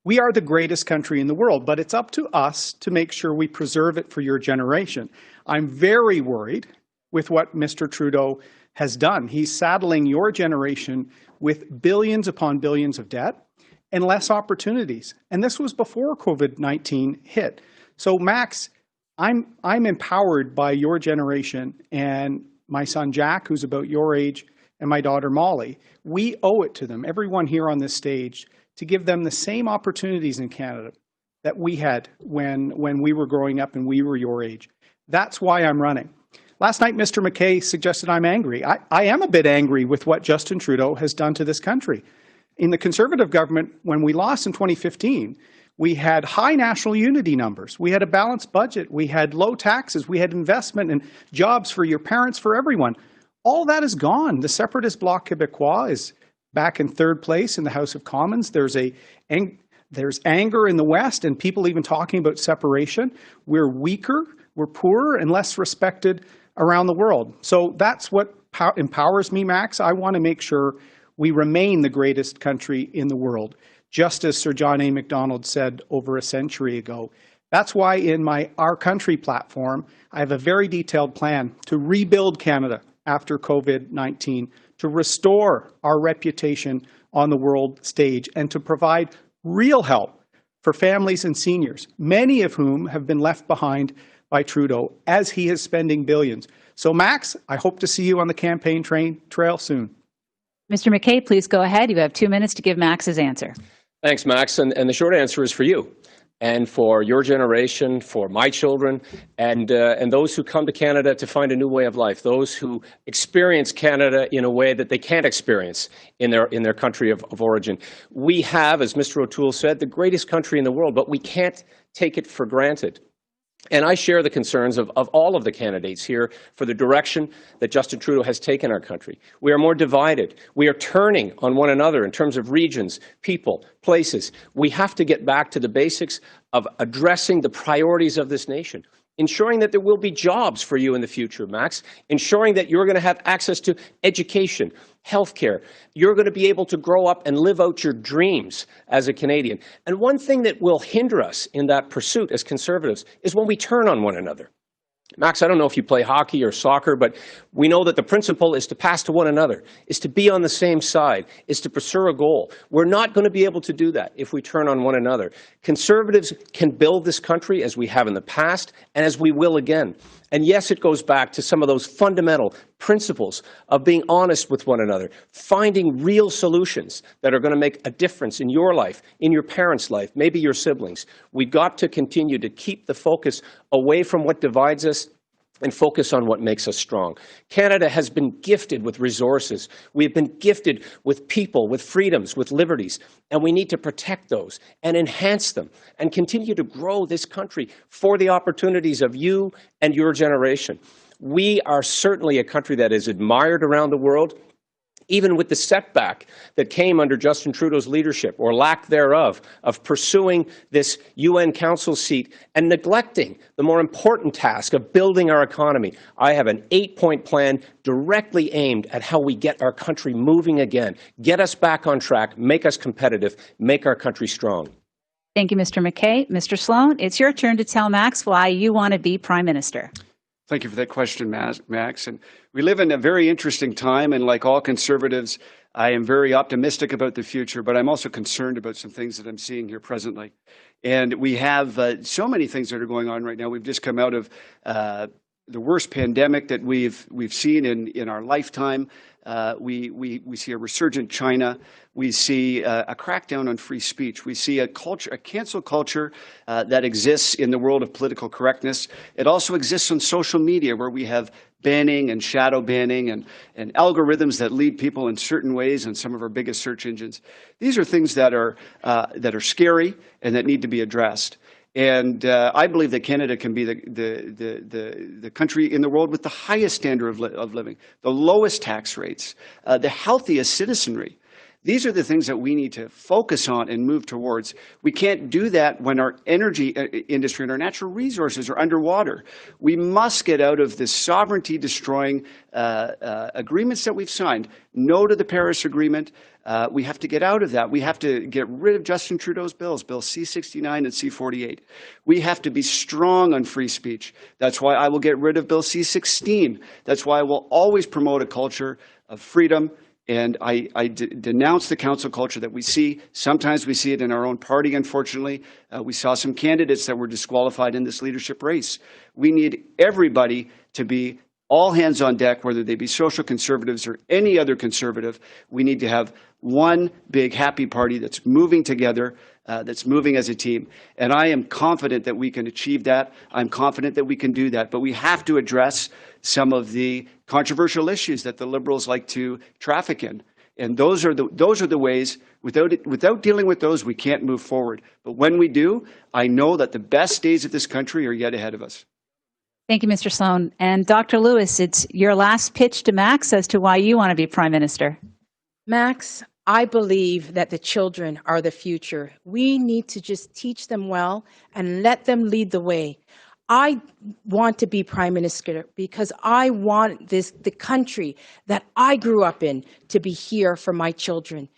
We are the greatest country in the world, but it's up to us to make sure we preserve it for your generation. I'm very worried with what Mr. Trudeau has done. He's saddling your generation with billions upon billions of debt and less opportunities. And this was before COVID-19 hit. So, Max, I'm empowered by your generation and my son Jack, who's about your age, and my daughter Molly. We owe it to them, everyone here on this stage, to give them the same opportunities in Canada that we had when we were growing up and we were your age. That's why I'm running. Last night, Mr. MacKay suggested I'm angry. I am a bit angry with what Justin Trudeau has done to this country. In the Conservative government, when we lost in 2015, we had high national unity numbers. We had a balanced budget. We had low taxes. We had investment and jobs for your parents, for everyone. All that is gone. The separatist Bloc Québécois is back in third place in the House of Commons. There's anger in the West and people even talking about separation. We're weaker, we're poorer, and less respected around the world. So that's what empowers me, Max. I want to make sure we remain the greatest country in the world, just as Sir John A. Macdonald said over a century ago. That's why in my Our Country platform, I have a very detailed plan to rebuild Canada after COVID-19, to restore our reputation on the world stage, and to provide real help for families and seniors, many of whom have been left behind by Trudeau as he is spending billions. So, Max, I hope to see you on the campaign trail soon.
Mr. MacKay, please go ahead. You have 2 minutes to give Max his answer.
Thanks, Max. And the short answer is for you and for your generation, for my children, and those who come to Canada to find a new way of life, those who experience Canada in a way that they can't experience in their country of origin. We have, as Mr. O'Toole said, the greatest country in the world, but we can't take it for granted. And I share the concerns of all of the candidates here for the direction that Justin Trudeau has taken our country. We are more divided. We are turning on one another in terms of regions, people, places. We have to get back to the basics of addressing the priorities of this nation, ensuring that there will be jobs for you in the future, Max, ensuring that you're going to have access to education, healthcare. You're going to be able to grow up and live out your dreams as a Canadian. And one thing that will hinder us in that pursuit as Conservatives is when we turn on one another. Max, I don't know if you play hockey or soccer, but we know that the principle is to pass to one another, is to be on the same side, is to pursue a goal. We're not going to be able to do that if we turn on one another. Conservatives can build this country as we have in the past and as we will again. And yes, it goes back to some of those fundamental principles of being honest with one another, finding real solutions that are going to make a difference in your life, in your parents' life, maybe your siblings. We've got to continue to keep the focus away from what divides us and focus on what makes us strong. Canada has been gifted with resources. We have been gifted with people, with freedoms, with liberties, and we need to protect those and enhance them and continue to grow this country for the opportunities of you and your generation. We are certainly a country that is admired around the world, even with the setback that came under Justin Trudeau's leadership, or lack thereof, of pursuing this UN Council seat and neglecting the more important task of building our economy. I have an 8-point plan directly aimed at how we get our country moving again, get us back on track, make us competitive, make our country strong.
Thank you, Mr. MacKay. Mr. Sloan, it's your turn to tell Max why you want to be Prime Minister.
Thank you for that question, Max. And we live in a very interesting time, and like all Conservatives, I am very optimistic about the future, but I'm also concerned about some things that I'm seeing here presently. And we have so many things that are going on right now. We've just come out of the worst pandemic that we've seen in our lifetime. We see a resurgent China. We see a crackdown on free speech. We see a cancel culture that exists in the world of political correctness. It also exists on social media, where we have banning and shadow banning and algorithms that lead people in certain ways on some of our biggest search engines. These are things that are scary and that need to be addressed. And I believe that Canada can be the country in the world with the highest standard of living, the lowest tax rates, the healthiest citizenry. These are the things that we need to focus on and move towards. We can't do that when our energy industry and our natural resources are underwater. We must get out of this sovereignty-destroying agreements that we've signed. No to the Paris Agreement. We have to get out of that. We have to get rid of Justin Trudeau's bills, Bill C-69 and C-48. We have to be strong on free speech. That's why I will get rid of Bill C-16. That's why I will always promote a culture of freedom. And I denounce the council culture that we see. Sometimes we see it in our own party, unfortunately. We saw some candidates that were disqualified in this leadership race. We need everybody to be all hands on deck, whether they be social conservatives or any other conservative. We need to have one big happy party that's moving together, that's moving as a team. And I am confident that we can achieve that. I'm confident that we can do that. But we have to address some of the controversial issues that the Liberals like to traffic in. And those are the ways, without dealing with those, we can't move forward. But when we do, I know that the best days of this country are yet ahead of us.
Thank you, Mr. Sloan. And Dr. Lewis, it's your last pitch to Max as to why you want to be Prime Minister.
Max, I believe that the children are the future. We need to just teach them well and let them lead the way. I want to be Prime Minister because I want the country that I grew up in to be here for my children.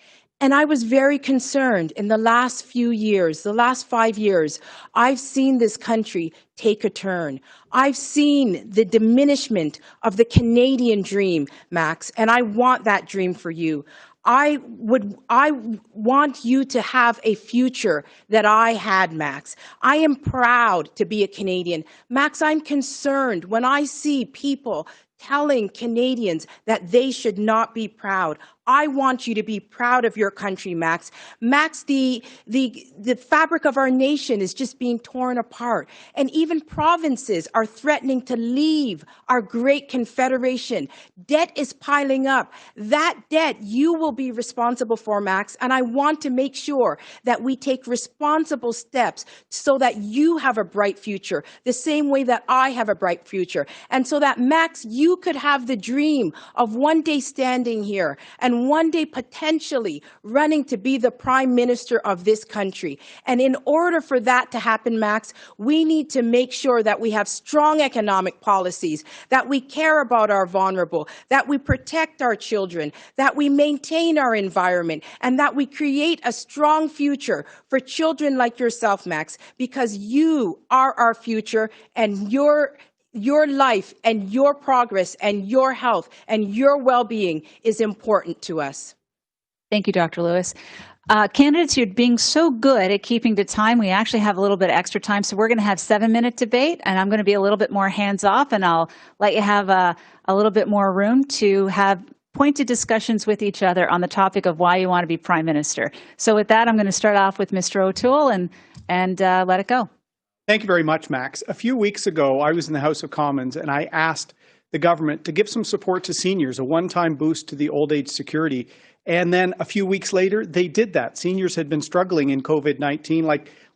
And I was very concerned in the last few years, the last 5 years, I've seen this country take a turn. I've seen the diminishment of the Canadian dream, Max, and I want that dream for you. I want you to have a future that I had, Max. I am proud to be a Canadian. Max, I'm concerned when I see people telling Canadians that they should not be proud. I want you to be proud of your country, Max. Max, the fabric of our nation is just being torn apart. And even provinces are threatening to leave our great confederation. Debt is piling up. That debt you will be responsible for, Max. And I want to make sure that we take responsible steps so that you have a bright future, the same way that I have a bright future. And so that, Max, you could have the dream of one day standing here and one day potentially running to be the Prime Minister of this country. And in order for that to happen, Max, we need to make sure that we have strong economic policies, that we care about our vulnerable, that we protect our children, that we maintain our environment, and that we create a strong future for children like yourself, Max, because you are our future, and your life and your progress and your health and your well-being is important to us.
Thank you, Dr. Lewis. Candidates, you're being so good at keeping to time. We actually have a little bit of extra time, so we're going to have 7-minute debate, and I'm going to be a little bit more hands-off, and I'll let you have a little bit more room to have pointed discussions with each other on the topic of why you want to be Prime Minister. So with that, I'm going to start off with Mr. O'Toole and let it go.
Thank you very much, Max. A few weeks ago, I was in the House of Commons and I asked the government to give some support to seniors, a one-time boost to the old age security. And then a few weeks later, they did that. Seniors had been struggling in COVID-19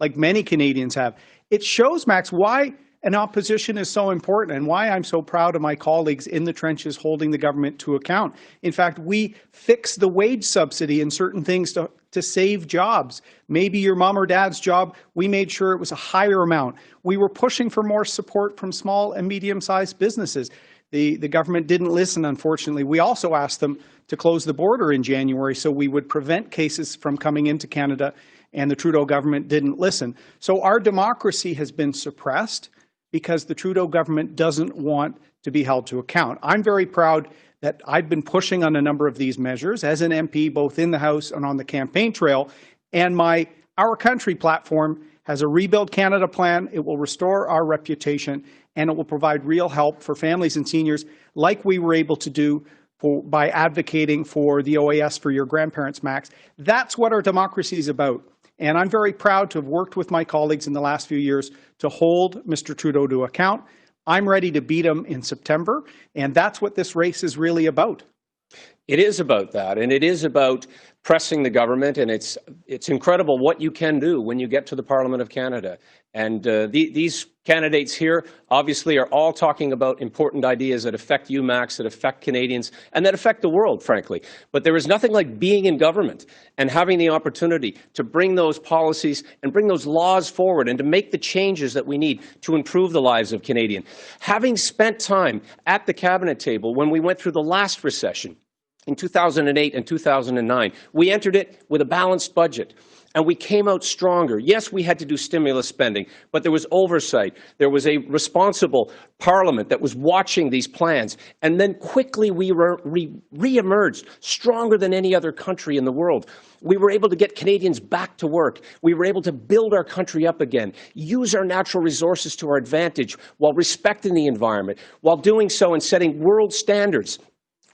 like many Canadians have. It shows, Max, why an opposition is so important and why I'm so proud of my colleagues in the trenches holding the government to account. In fact, we fixed the wage subsidy and certain things to save jobs. Maybe your mom or dad's job, we made sure it was a higher amount. We were pushing for more support from small and medium-sized businesses. The government didn't listen, unfortunately. We also asked them to close the border in January so we would prevent cases from coming into Canada, and the Trudeau government didn't listen. So our democracy has been suppressed because the Trudeau government doesn't want to be held to account. I'm very proud that I've been pushing on a number of these measures as an MP, both in the House and on the campaign trail, and my Our Country platform has a Rebuild Canada plan. It will restore our reputation, and it will provide real help for families and seniors like we were able to do by advocating for the OAS for your grandparents, Max. That's what our democracy is about. And I'm very proud to have worked with my colleagues in the last few years to hold Mr. Trudeau to account. I'm ready to beat him in September, and that's what this race is really about.
It is about that, and it is about pressing the government, and it's incredible what you can do when you get to the Parliament of Canada. And these candidates here obviously are all talking about important ideas that affect you, Max, that affect Canadians, and that affect the world, frankly. But there is nothing like being in government and having the opportunity to bring those policies and bring those laws forward and to make the changes that we need to improve the lives of Canadians. Having spent time at the cabinet table when we went through the last recession, in 2008 and 2009, we entered it with a balanced budget, and we came out stronger. Yes, we had to do stimulus spending, but there was oversight. There was a responsible parliament that was watching these plans, and then quickly we re-emerged stronger than any other country in the world. We were able to get Canadians back to work. We were able to build our country up again, use our natural resources to our advantage while respecting the environment, while doing so and setting world standards,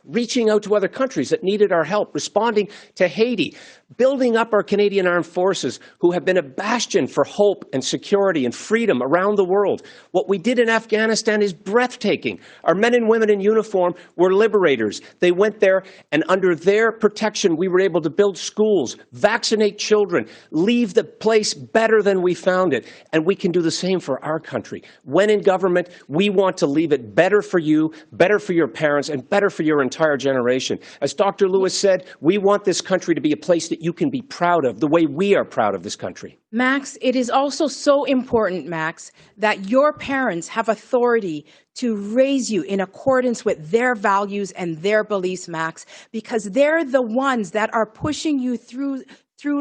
reaching out to other countries that needed our help, responding to Haiti, building up our Canadian Armed Forces, who have been a bastion for hope and security and freedom around the world. What we did in Afghanistan is breathtaking. Our men and women in uniform were liberators. They went there, and under their protection, we were able to build schools, vaccinate children, leave the place better than we found it. And we can do the same for our country. When in government, we want to leave it better for you, better for your parents, and better for your entire generation. As Dr. Lewis said, we want this country to be a place that you can be proud of, the way we are proud of this country.
Max, it is also so important, Max, that your parents have authority to raise you in accordance with their values and their beliefs, Max, because they're the ones that are pushing you through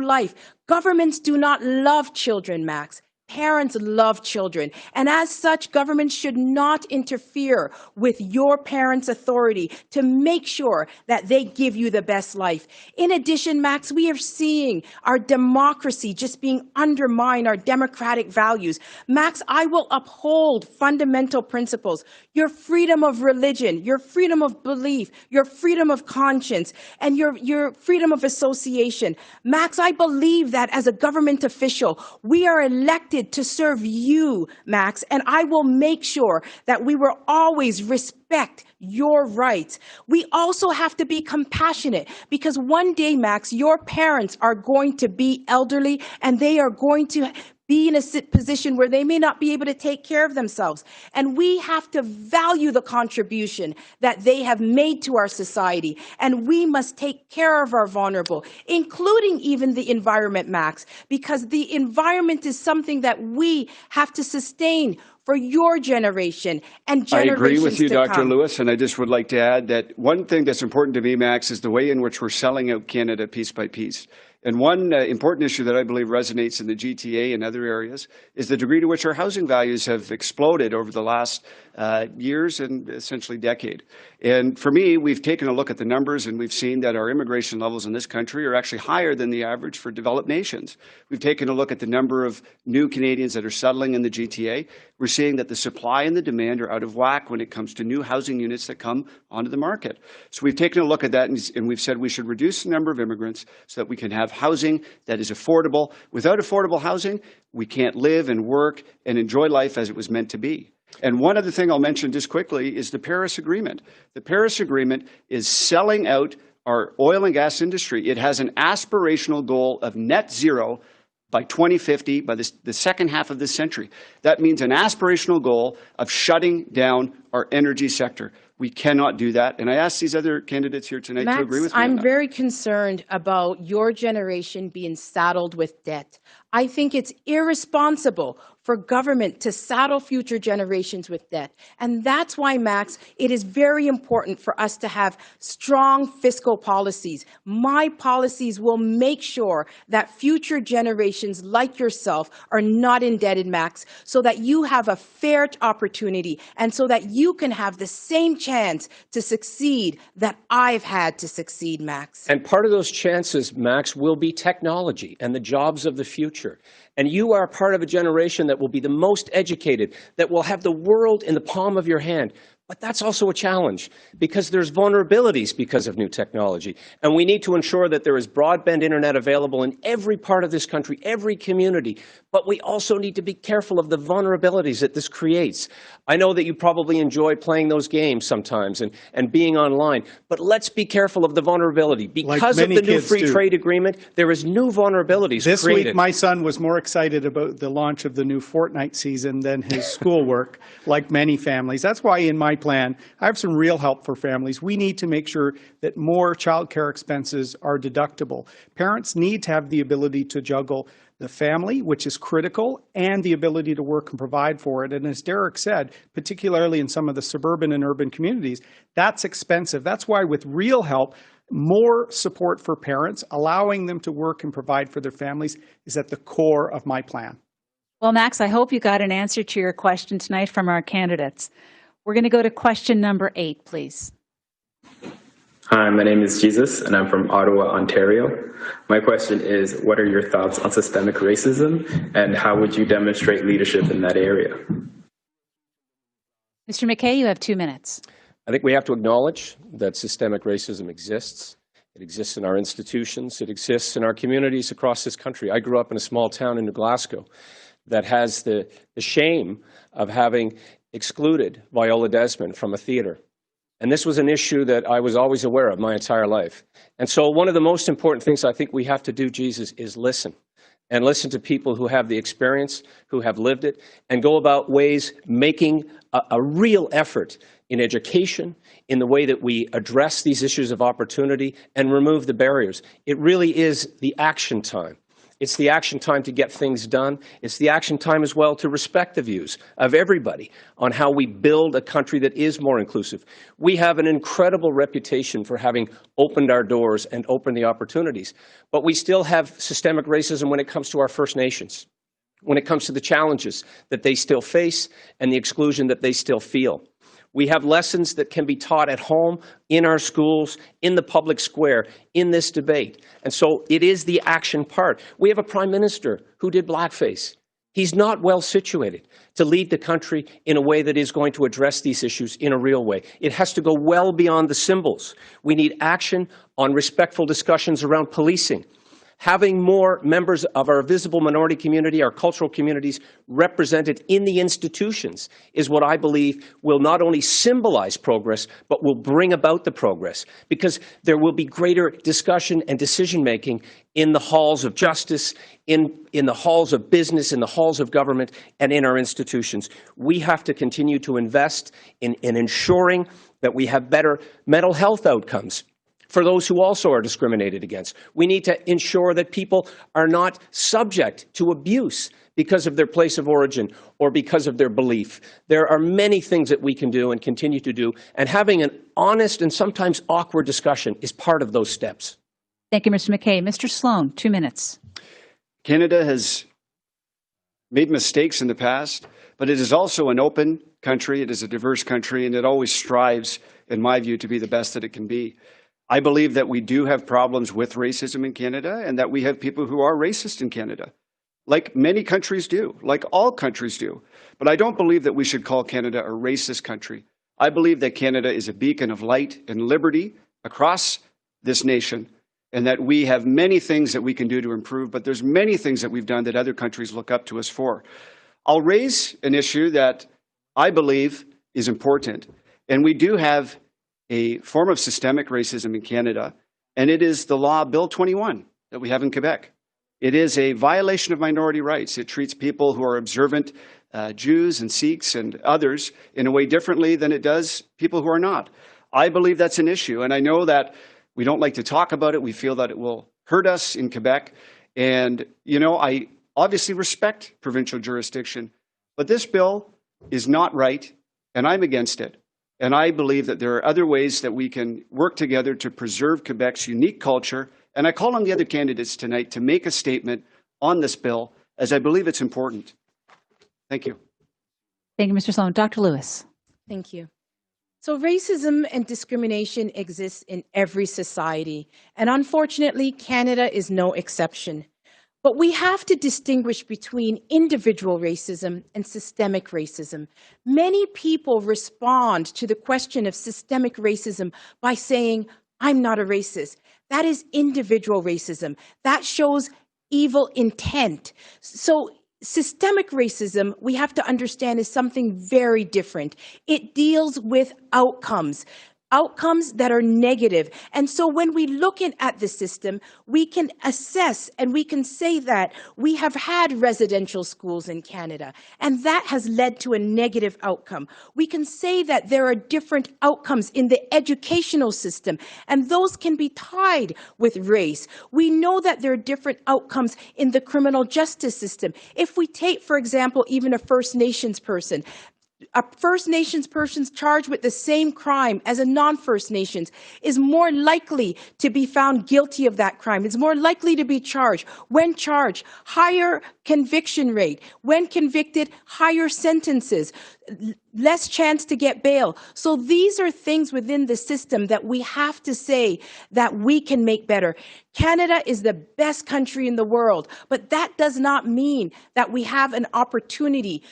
life. Governments do not love children, Max. Parents love children, and as such, government should not interfere with your parents' authority to make sure that they give you the best life. In addition, Max, we are seeing our democracy just being undermined, our democratic values. Max, I will uphold fundamental principles, your freedom of religion, your freedom of belief, your freedom of conscience, and your freedom of association. Max, I believe that as a government official, we are elected to serve you, Max, and I will make sure that we will always respect your rights. We also have to be compassionate because one day, Max, your parents are going to be elderly and they are going to be in a position where they may not be able to take care of themselves. And we have to value the contribution that they have made to our society. And we must take care of our vulnerable, including even the environment, Max, because the environment is something that we have to sustain for your generation and generations to come.
I agree with you, Dr. Lewis, and I just would like to add that one thing that's important to me, Max, is the way in which we're selling out Canada piece by piece. And one important issue that I believe resonates in the GTA and other areas is the degree to which our housing values have exploded over the last years and essentially decade. And for me, we've taken a look at the numbers and we've seen that our immigration levels in this country are actually higher than the average for developed nations. We've taken a look at the number of new Canadians that are settling in the GTA. We're seeing that the supply and the demand are out of whack when it comes to new housing units that come onto the market. So we've taken a look at that and we've said we should reduce the number of immigrants so that we can have housing that is affordable. Without affordable housing, we can't live and work and enjoy life as it was meant to be. And one other thing I'll mention just quickly is the Paris Agreement. The Paris Agreement is selling out our oil and gas industry. It has an aspirational goal of net zero by 2050, by the second half of this century. That means an aspirational goal of shutting down our energy sector. We cannot do that. And I ask these other candidates here tonight to agree with me.
I'm very concerned about your generation being saddled with debt. I think it's irresponsible for government to saddle future generations with debt. And that's why, Max, it is very important for us to have strong fiscal policies. My policies will make sure that future generations like yourself are not indebted, Max, so that you have a fair opportunity and so that you can have the same chance to succeed that I've had to succeed, Max.
And part of those chances, Max, will be technology and the jobs of the future. And you are part of a generation that will be the most educated, that will have the world in the palm of your hand. But that's also a challenge because there's vulnerabilities because of new technology. And we need to ensure that there is broadband internet available in every part of this country, every community. But we also need to be careful of the vulnerabilities that this creates. I know that you probably enjoy playing those games sometimes and being online. But let's be careful of the vulnerability. Because of the new free trade agreement, there is new vulnerabilities
this
created.
Week, my son was more excited about the launch of the new Fortnite season than his schoolwork, like many families. That's why in my plan, I have some real help for families. We need to make sure that more childcare expenses are deductible. Parents need to have the ability to juggle the family, which is critical, and the ability to work and provide for it. And as Derek said, particularly in some of the suburban and urban communities, that's expensive. That's why with real help, more support for parents, allowing them to work and provide for their families is at the core of my plan.
Well, Max, I hope you got an answer to your question tonight from our candidates. We're going to go to question number 8, please.
Hi, my name is Jesus, and I'm from Ottawa, Ontario. My question is, what are your thoughts on systemic racism, and how would you demonstrate leadership in that area?
Mr. MacKay, you have 2 minutes.
I think we have to acknowledge that systemic racism exists. It exists in our institutions. It exists in our communities across this country. I grew up in a small town in New Glasgow that has the shame of having excluded Viola Desmond from a theater. And this was an issue that I was always aware of my entire life. And so one of the most important things I think we have to do, Jesus, is listen. And listen to people who have the experience, who have lived it, and go about ways making a real effort in education, in the way that we address these issues of opportunity and remove the barriers. It really is the action time. It's the action time to get things done. It's the action time as well to respect the views of everybody on how we build a country that is more inclusive. We have an incredible reputation for having opened our doors and opened the opportunities, but we still have systemic racism when it comes to our First Nations. when it comes to the challenges that they still face and the exclusion that they still feel. We have lessons that can be taught at home, in our schools, in the public square, in this debate. And so it is the action part. We have a prime minister who did blackface. He's not well situated to lead the country in a way that is going to address these issues in a real way. It has to go well beyond the symbols. We need action on respectful discussions around policing. Having more members of our visible minority community, our cultural communities, represented in the institutions is what I believe will not only symbolize progress, but will bring about the progress. Because there will be greater discussion and decision-making in the halls of justice, in the halls of business, in the halls of government, and in our institutions. We have to continue to invest in ensuring that we have better mental health outcomes for those who also are discriminated against. We need to ensure that people are not subject to abuse because of their place of origin or because of their belief. There are many things that we can do and continue to do, and having an honest and sometimes awkward discussion is part of those steps.
Thank you, Mr. MacKay. Mr. Sloan, 2 minutes.
Canada has made mistakes in the past, but it is also an open country, it is a diverse country, and it always strives, in my view, to be the best that it can be. I believe that we do have problems with racism in Canada and that we have people who are racist in Canada, like many countries do, like all countries do. But I don't believe that we should call Canada a racist country. I believe that Canada is a beacon of light and liberty across this nation, and that we have many things that we can do to improve, but there's many things that we've done that other countries look up to us for. I'll raise an issue that I believe is important, and we do have a form of systemic racism in Canada, and it is the law Bill 21 that we have in Quebec. It is a violation of minority rights. It treats people who are observant, Jews and Sikhs and others, in a way differently than it does people who are not. I believe that's an issue, and I know that we don't like to talk about it. We feel that it will hurt us in Quebec, and I obviously respect provincial jurisdiction, but this bill is not right, and I'm against it. And I believe that there are other ways that we can work together to preserve Quebec's unique culture. And I call on the other candidates tonight to make a statement on this bill, as I believe it's important. Thank you.
Thank you, Mr. Sloan. Dr. Lewis.
Thank you. So racism and discrimination exists in every society, and unfortunately, Canada is no exception. But we have to distinguish between individual racism and systemic racism. Many people respond to the question of systemic racism by saying, I'm not a racist. That is individual racism. That shows evil intent. So systemic racism, we have to understand, is something very different. It deals with outcomes that are negative. And so when we look at the system, we can assess and we can say that we have had residential schools in Canada, and that has led to a negative outcome. We can say that there are different outcomes in the educational system, and those can be tied with race. We know that there are different outcomes in the criminal justice system. If we take, for example, even a First Nations person, a First Nations person charged with the same crime as a non-First Nations is more likely to be found guilty of that crime. It's more likely to be charged. When charged, higher conviction rate. When convicted, higher sentences. Less chance to get bail. So these are things within the system that we have to say that we can make better. Canada is the best country in the world, but that does not mean that we have an opportunity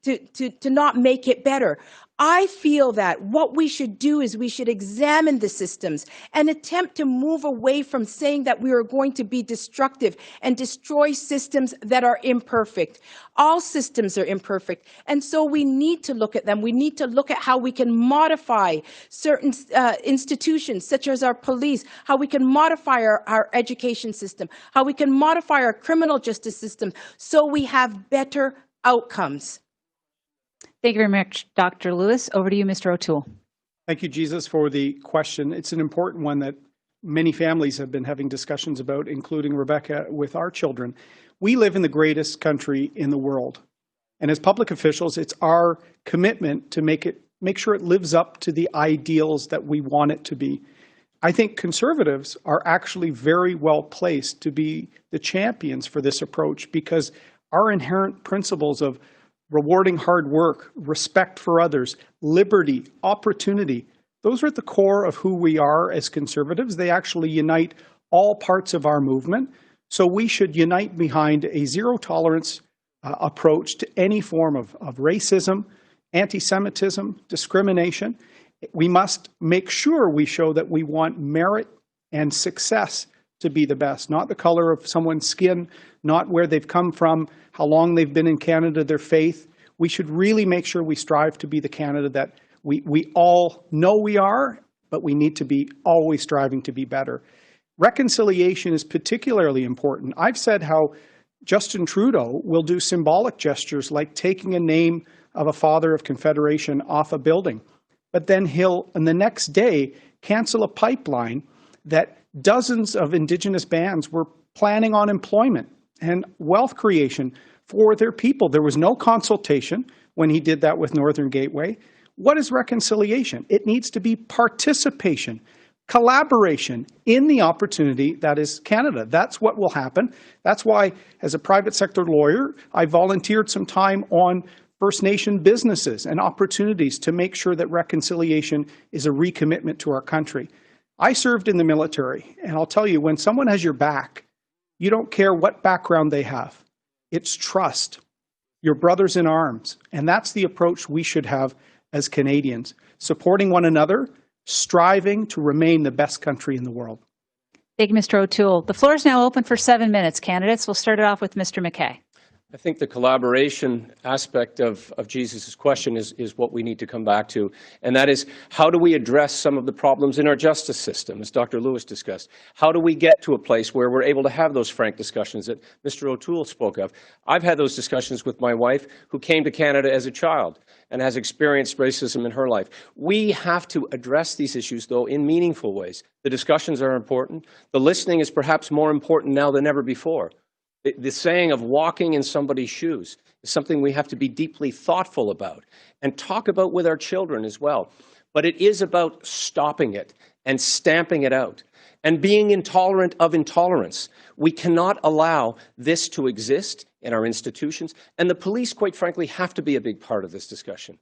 to not make it better. I feel that what we should do is we should examine the systems and attempt to move away from saying that we are going to be destructive and destroy systems that are imperfect. All systems are imperfect, and so we need to look at them. We need to look at how we can modify certain institutions, such as our police, how we can modify our education system, how we can modify our criminal justice system so we have better outcomes.
Thank you very much, Dr. Lewis. Over to you, Mr. O'Toole.
Thank you, Jesus, for the question. It's an important one that many families have been having discussions about, including Rebecca, with our children. We live in the greatest country in the world. And as public officials, it's our commitment to make sure it lives up to the ideals that we want it to be. I think Conservatives are actually very well placed to be the champions for this approach, because Our inherent principles of rewarding hard work, respect for others, liberty, opportunity, those are at the core of who we are as Conservatives. They actually unite all parts of our movement. So we should unite behind a zero-tolerance approach to any form of racism, anti-Semitism, discrimination. We must make sure we show that we want merit and success to be the best, not the color of someone's skin, not where they've come from, how long they've been in Canada, their faith. We should really make sure we strive to be the Canada that we all know we are, but we need to be always striving to be better. Reconciliation is particularly important. I've said how Justin Trudeau will do symbolic gestures like taking a name of a father of Confederation off a building, but then he'll, on the next day, cancel a pipeline that dozens of Indigenous bands were planning on employment and wealth creation for their people. There was no consultation when he did that with Northern Gateway. What is reconciliation? It needs to be participation, collaboration in the opportunity that is Canada. That's what will happen. That's why, as a private sector lawyer, I volunteered some time on First Nation businesses and opportunities to make sure that reconciliation is a recommitment to our country. I served in the military, and I'll tell you, when someone has your back, you don't care what background they have. It's trust. Your brothers in arms. And that's the approach we should have as Canadians, supporting one another, striving to remain the best country in the world.
Thank you, Mr. O'Toole. The floor is now open for 7 minutes. Candidates, we'll start it off with Mr. MacKay.
I think the collaboration aspect of Jesus' question is what we need to come back to, and that is, how do we address some of the problems in our justice system, as Dr. Lewis discussed? How do we get to a place where we're able to have those frank discussions that Mr. O'Toole spoke of? I've had those discussions with my wife, who came to Canada as a child and has experienced racism in her life. We have to address these issues, though, in meaningful ways. The discussions are important. The listening is perhaps more important now than ever before. The saying of walking in somebody's shoes is something we have to be deeply thoughtful about and talk about with our children as well. But it is about stopping it and stamping it out and being intolerant of intolerance. We cannot allow this to exist in our institutions. And the police, quite frankly, have to be a big part of this discussion,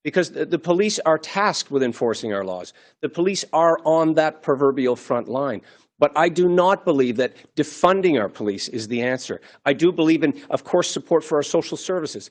because the police are tasked with enforcing our laws. The police are on that proverbial front line. But I do not believe that defunding our police is the answer. I do believe in, of course, support for our social services,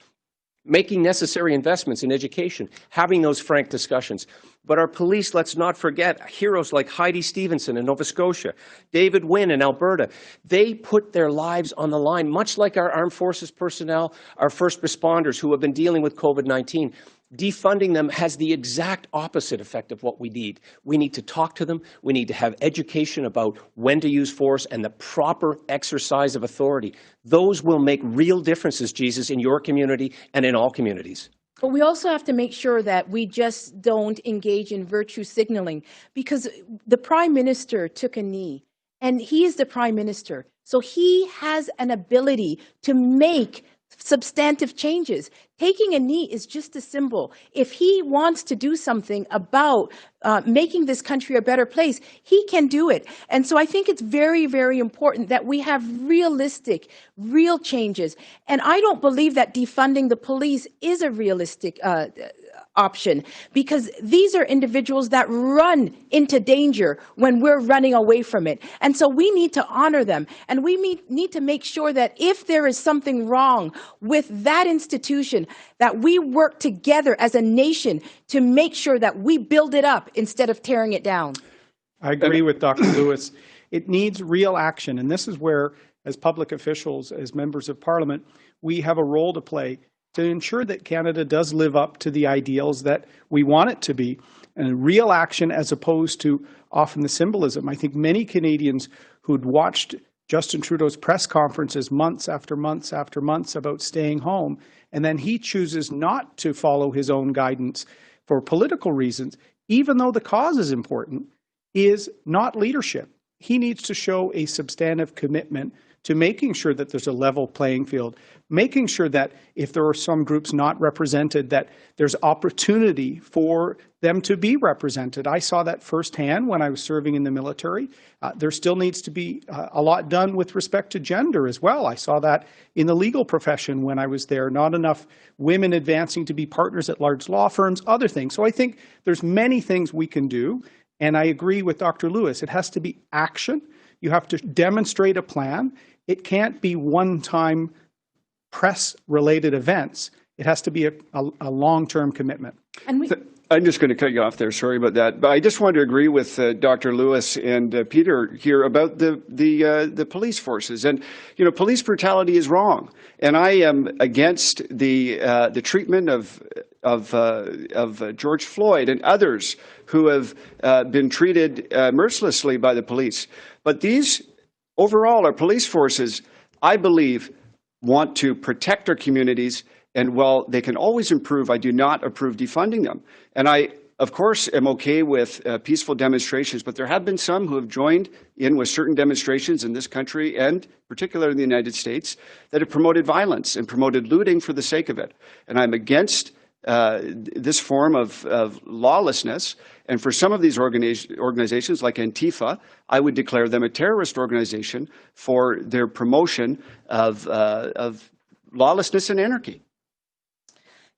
making necessary investments in education, having those frank discussions. But our police, let's not forget, heroes like Heidi Stevenson in Nova Scotia, David Wynn in Alberta, they put their lives on the line, much like our armed forces personnel, our first responders who have been dealing with COVID-19. Defunding them has the exact opposite effect of what we need. We need to talk to them. We need to have education about when to use force and the proper exercise of authority. Those will make real differences, Jesus, in your community and in all communities.
But we also have to make sure that we just don't engage in virtue signaling, because the Prime Minister took a knee, and he is the Prime Minister. So he has an ability to make substantive changes. Taking a knee is just a symbol. If he wants to do something about making this country a better place, he can do it. And so I think it's very, very important that we have realistic, real changes. And I don't believe that defunding the police is a realistic option, because these are individuals that run into danger when we're running away from it. And so we need to honor them, and we need to make sure that if there is something wrong with that institution, that we work together as a nation to make sure that we build it up instead of tearing it down.
I agree with Dr. Lewis. It needs real action, and this is where, as public officials, as members of Parliament, we have a role to play to ensure that Canada does live up to the ideals that we want it to be, and real action as opposed to often the symbolism. I think many Canadians who'd watched Justin Trudeau's press conferences months after months after months about staying home, and then he chooses not to follow his own guidance for political reasons, even though the cause is important, is not leadership. He needs to show a substantive commitment to making sure that there's a level playing field, making sure that if there are some groups not represented, that there's opportunity for them to be represented. I saw that firsthand when I was serving in the military. There still needs to be a lot done with respect to gender as well. I saw that in the legal profession when I was there. Not enough women advancing to be partners at large law firms, other things. So I think there's many things we can do. And I agree with Dr. Lewis. It has to be action. You have to demonstrate a plan. It can't be one-time press-related events. It has to be a long-term commitment.
And
I'm just going to cut you off there. Sorry about that. But I just want to agree with Dr. Lewis and Peter here about the police forces. And, you know, police brutality is wrong. And I am against the treatment of George Floyd and others who have been treated mercilessly by the police. But these, overall, our police forces, I believe, want to protect our communities. And while they can always improve, I do not approve defunding them. And I, of course, am okay with peaceful demonstrations, but there have been some who have joined in with certain demonstrations in this country, and particularly in the United States, that have promoted violence and promoted looting for the sake of it. And I'm against this form of lawlessness. And for some of these organizations, like Antifa, I would declare them a terrorist organization for their promotion of lawlessness and anarchy.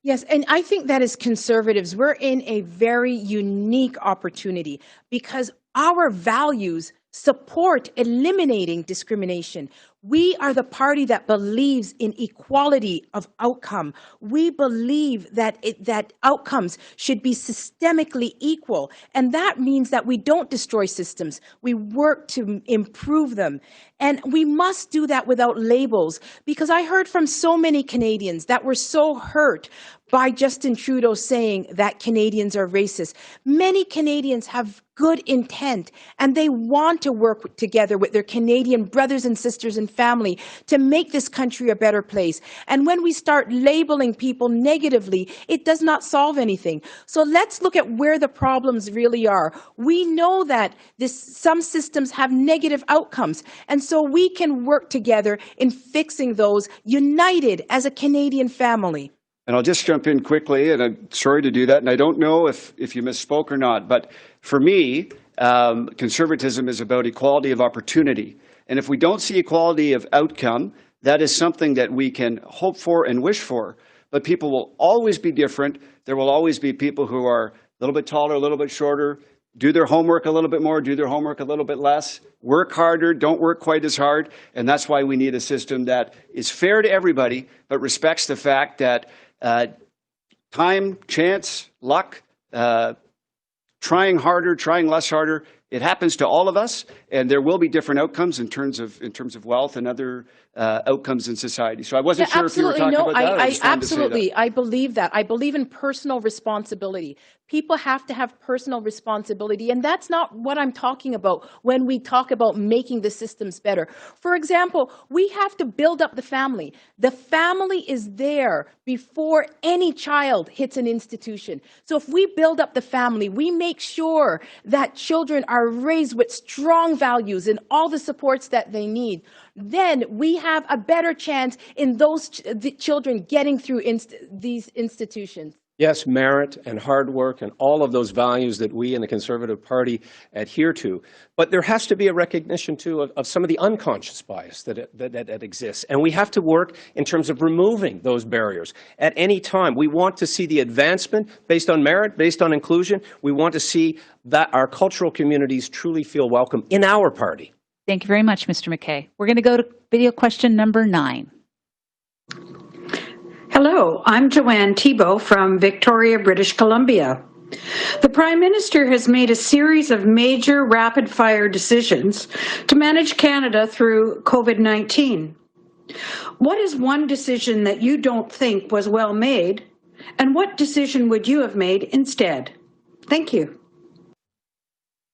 Yes, and I think that as conservatives, we're in a very unique opportunity because our values support eliminating discrimination. We are the party that believes in equality of outcome. We believe that that outcomes should be systemically equal. And that means that we don't destroy systems. We work to improve them. And we must do that without labels, because I heard from so many Canadians that were so hurt by Justin Trudeau saying that Canadians are racist. Many Canadians have good intent, and they want to work together with their Canadian brothers and sisters and family to make this country a better place. And when we start labeling people negatively, it does not solve anything. So let's look at where the problems really are. We know that some systems have negative outcomes, and so we can work together in fixing those, united as a Canadian family.
And I'll just jump in quickly, and I'm sorry to do that, and I don't know if you misspoke or not, but for me, conservatism is about equality of opportunity. And if we don't see equality of outcome, that is something that we can hope for and wish for. But people will always be different. There will always be people who are a little bit taller, a little bit shorter, do their homework a little bit more, do their homework a little bit less, work harder, don't work quite as hard. And that's why we need a system that is fair to everybody, but respects the fact that time, chance, luck, trying harder, trying less harder, it happens to all of us, and there will be different outcomes in terms of wealth and other outcomes in society. So I wasn't sure if you were talking about that.
Absolutely. I believe that. I believe in personal responsibility. People have to have personal responsibility, and that's not what I'm talking about when we talk about making the systems better. For example, we have to build up the family. The family is there before any child hits an institution. So if we build up the family, we make sure that children are raised with strong values and all the supports that they need, then we have a better chance in those the children getting through these institutions.
Yes, merit and hard work and all of those values that we in the Conservative Party adhere to. But there has to be a recognition, too, of some of the unconscious bias that exists. And we have to work in terms of removing those barriers at any time. We want to see the advancement based on merit, based on inclusion. We want to see that our cultural communities truly feel welcome in our party.
Thank you very much, Mr. MacKay. We're going to go to video question number 9.
Hello, I'm Joanne Thibault from Victoria, British Columbia. The Prime Minister has made a series of major rapid-fire decisions to manage Canada through COVID-19. What is one decision that you don't think was well made, and what decision would you have made instead? Thank you.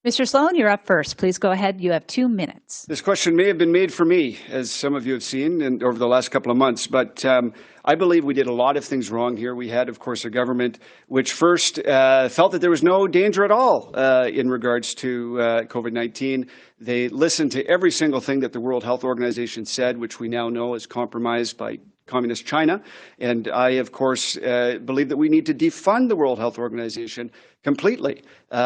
Mr. Sloan, you're up first. Please go ahead. You have 2 minutes.
This question may have been made for me, as some of you have seen and over the last couple of months, but I believe we did a lot of things wrong here. We had, of course, a government which first felt that there was no danger at all in regards to COVID-19. They listened to every single thing that the World Health Organization said, which we now know is compromised by Communist China. And I, of course, believe that we need to defund the World Health Organization completely.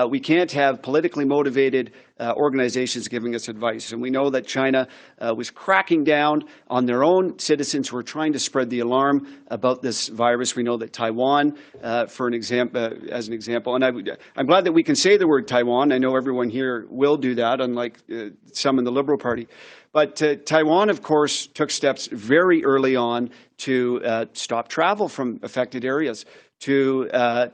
We can't have politically motivated organizations giving us advice. And we know that China was cracking down on their own citizens who are trying to spread the alarm about this virus. We know that Taiwan, as an example, and I'm glad that we can say the word Taiwan. I know everyone here will do that, unlike some in the Liberal Party. But Taiwan, of course, took steps very early on to stop travel from affected areas, to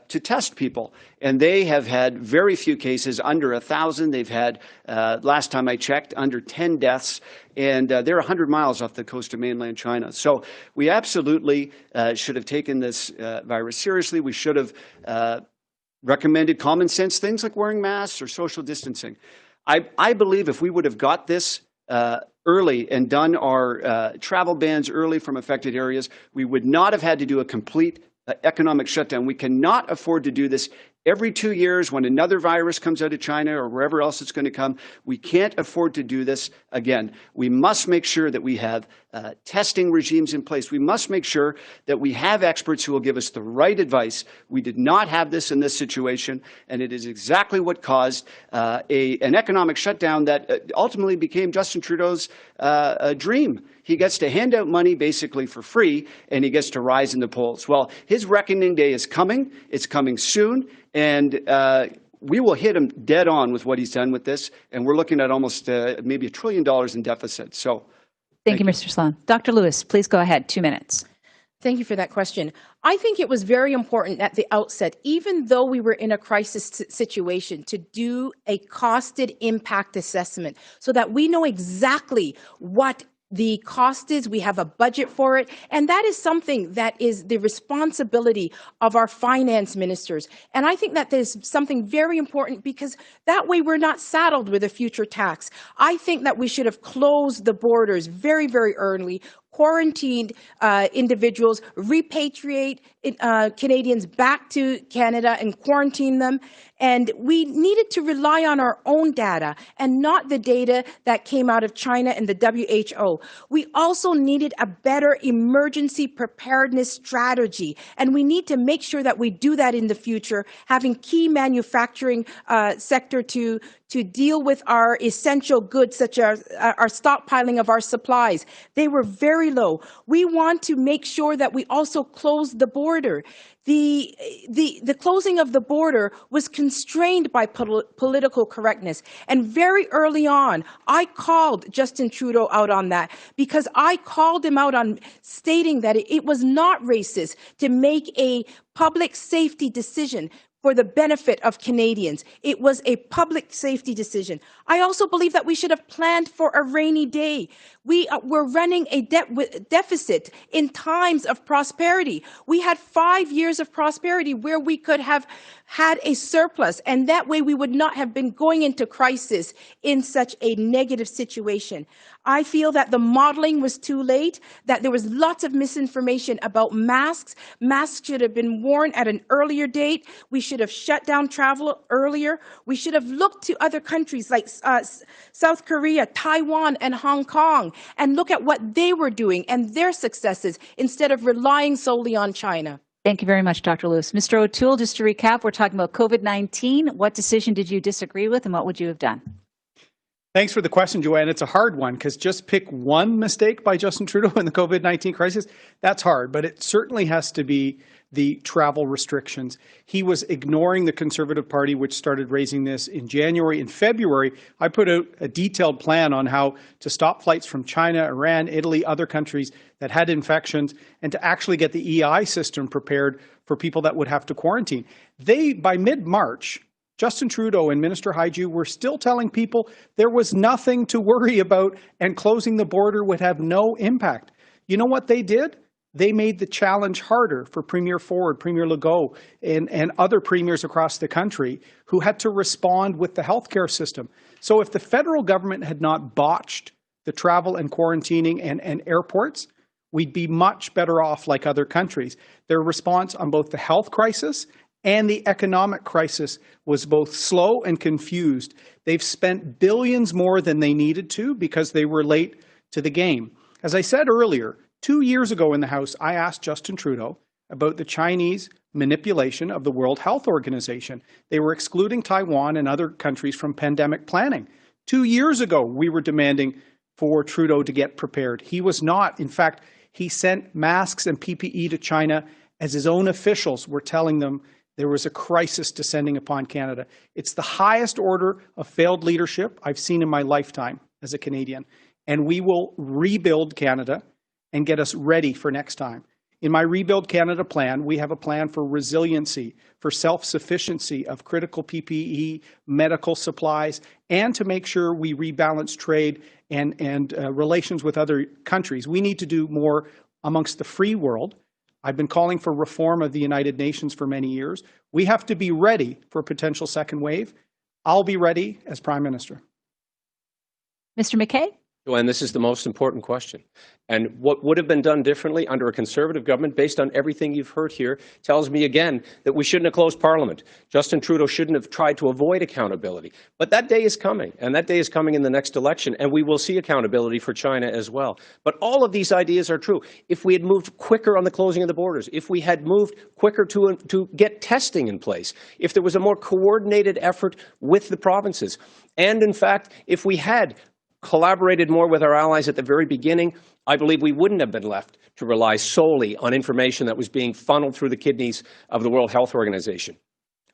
test people. And they have had very few cases, under 1,000. They've had, last time I checked, under 10 deaths. And they're 100 miles off the coast of mainland China. So we absolutely should have taken this virus seriously. We should have recommended common sense things like wearing masks or social distancing. I believe if we would have got this early and done our travel bans early from affected areas, we would not have had to do a complete economic shutdown. We cannot afford to do this every 2 years when another virus comes out of China or wherever else it's going to come. We can't afford to do this again. We must make sure that we have testing regimes in place. We must make sure that we have experts who will give us the right advice. We did not have this in this situation, and it is exactly what caused an economic shutdown that ultimately became Justin Trudeau's dream. He gets to hand out money basically for free, and he gets to rise in the polls. Well, his reckoning day is coming. It's coming soon, and we will hit him dead on with what he's done with this, and we're looking at almost maybe $1 trillion in deficit. So,
Thank you, Mr. Sloan. Dr. Lewis, please go ahead. 2 minutes.
Thank you for that question. I think it was very important at the outset, even though we were in a crisis situation, to do a costed impact assessment so that we know exactly what the cost is. We have a budget for it. And that is something that is the responsibility of our finance ministers. And I think that there's something very important because that way we're not saddled with a future tax. I think that we should have closed the borders very, very early, quarantined individuals, repatriate Canadians back to Canada and quarantine them. And we needed to rely on our own data and not the data that came out of China and the WHO. We also needed a better emergency preparedness strategy. And we need to make sure that we do that in the future, having key manufacturing sector to deal with our essential goods, such as our stockpiling of our supplies. They were very low. We want to make sure that we also close the border. The closing of the border was constrained by political correctness. And very early on, I called Justin Trudeau out on that because I called him out on stating that it was not racist to make a public safety decision for the benefit of Canadians. It was a public safety decision. I also believe that we should have planned for a rainy day. We were running a deficit in times of prosperity. We had 5 years of prosperity where we could have had a surplus, and that way we would not have been going into crisis in such a negative situation. I feel that the modeling was too late, that there was lots of misinformation about masks. Masks should have been worn at an earlier date. We should have shut down travel earlier. We should have looked to other countries like South Korea, Taiwan, and Hong Kong, and look at what they were doing and their successes instead of relying solely on China.
Thank you very much, Dr. Lewis. Mr. O'Toole, just to recap, we're talking about COVID-19. What decision did you disagree with, and what would you have done?
Thanks for the question, Joanne. It's a hard one because just pick one mistake by Justin Trudeau in the COVID-19 crisis. That's hard, but it certainly has to be the travel restrictions. He was ignoring the Conservative Party, which started raising this in January. In February, I put out a detailed plan on how to stop flights from China, Iran, Italy, other countries that had infections, and to actually get the EI system prepared for people that would have to quarantine. By mid-March, Justin Trudeau and Minister Haiju were still telling people there was nothing to worry about and closing the border would have no impact. You know what they did? they made the challenge harder for Premier Ford, Premier Legault, and other premiers across the country who had to respond with the healthcare system. So if the federal government had not botched the travel and quarantining and airports, we'd be much better off like other countries. Their response on both the health crisis and the economic crisis was both slow and confused. They've spent billions more than they needed to because they were late to the game. As I said earlier, 2 years ago in the House, I asked Justin Trudeau about the Chinese manipulation of the World Health Organization. They were excluding Taiwan and other countries from pandemic planning. 2 years ago, we were demanding for Trudeau to get prepared. He was not. In fact, he sent masks and PPE to China as his own officials were telling them there was a crisis descending upon Canada. It's the highest order of failed leadership I've seen in my lifetime as a Canadian. And we will rebuild Canada and get us ready for next time. In my Rebuild Canada plan, we have a plan for resiliency, for self-sufficiency of critical PPE, medical supplies, and to make sure we rebalance trade and relations with other countries. We need to do more amongst the free world. I've been calling for reform of the United Nations for many years. We have to be ready for a potential second wave. I'll be ready as Prime Minister.
Mr. MacKay?
And this is the most important question. And what would have been done differently under a Conservative government, based on everything you've heard here, tells me again that we shouldn't have closed Parliament. Justin Trudeau shouldn't have tried to avoid accountability. But that day is coming, and that day is coming in the next election, and we will see accountability for China as well. But all of these ideas are true. If we had moved quicker on the closing of the borders, if we had moved quicker to get testing in place, if there was a more coordinated effort with the provinces, and in fact, if we had collaborated more with our allies at the very beginning, I believe we wouldn't have been left to rely solely on information that was being funneled through the kidneys of the World Health Organization.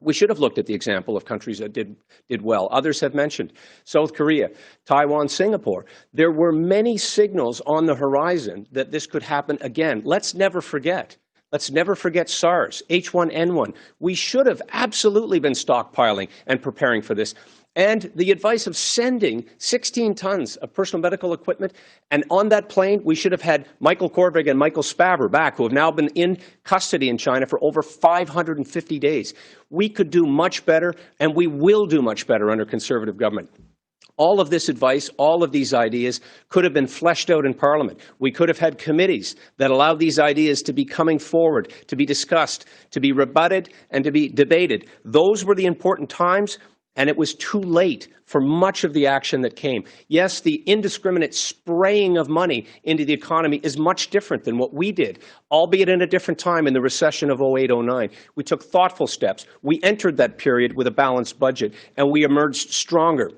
We should have looked at the example of countries that did well. Others have mentioned South Korea, Taiwan, Singapore. There were many signals on the horizon that this could happen again. Let's never forget. Let's never forget SARS, H1N1. We should have absolutely been stockpiling and preparing for this. And the advice of sending 16 tons of personal medical equipment, and on that plane, we should have had Michael Korvig and Michael Spavor back, who have now been in custody in China for over 550 days. We could do much better, and we will do much better under Conservative government. All of this advice, all of these ideas could have been fleshed out in Parliament. We could have had committees that allowed these ideas to be coming forward, to be discussed, to be rebutted, and to be debated. Those were the important times. And it was too late for much of the action that came. Yes, the indiscriminate spraying of money into the economy is much different than what we did, albeit in a different time in the recession of 08-09. We took thoughtful steps. We entered that period with a balanced budget, and we emerged stronger.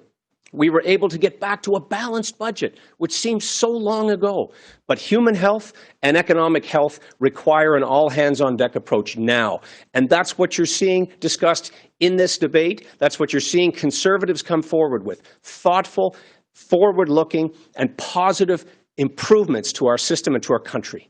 We were able to get back to a balanced budget, which seems so long ago. But human health and economic health require an all-hands-on-deck approach now. And that's what you're seeing discussed in this debate. That's what you're seeing Conservatives come forward with. Thoughtful, forward-looking, and positive improvements to our system and to our country.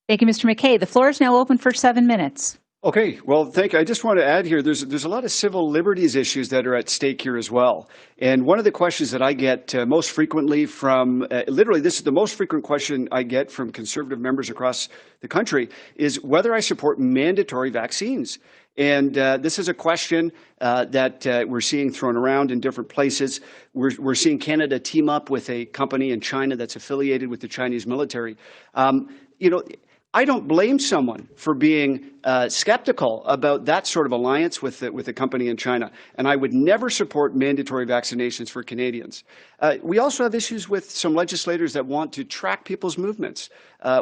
Thank you, Mr. MacKay. The floor is now open for 7 minutes.
Okay, well, thank you. I just want to add here, there's a lot of civil liberties issues that are at stake here as well. And one of the questions that I get most frequently from, literally this is the most frequent question I get from Conservative members across the country, is whether I support mandatory vaccines. And this is a question that we're seeing thrown around in different places. We're seeing Canada team up with a company in China that's affiliated with the Chinese military. I don't blame someone for being skeptical about that sort of alliance with a company in China, and I would never support mandatory vaccinations for Canadians. We also have issues with some legislators that want to track people's movements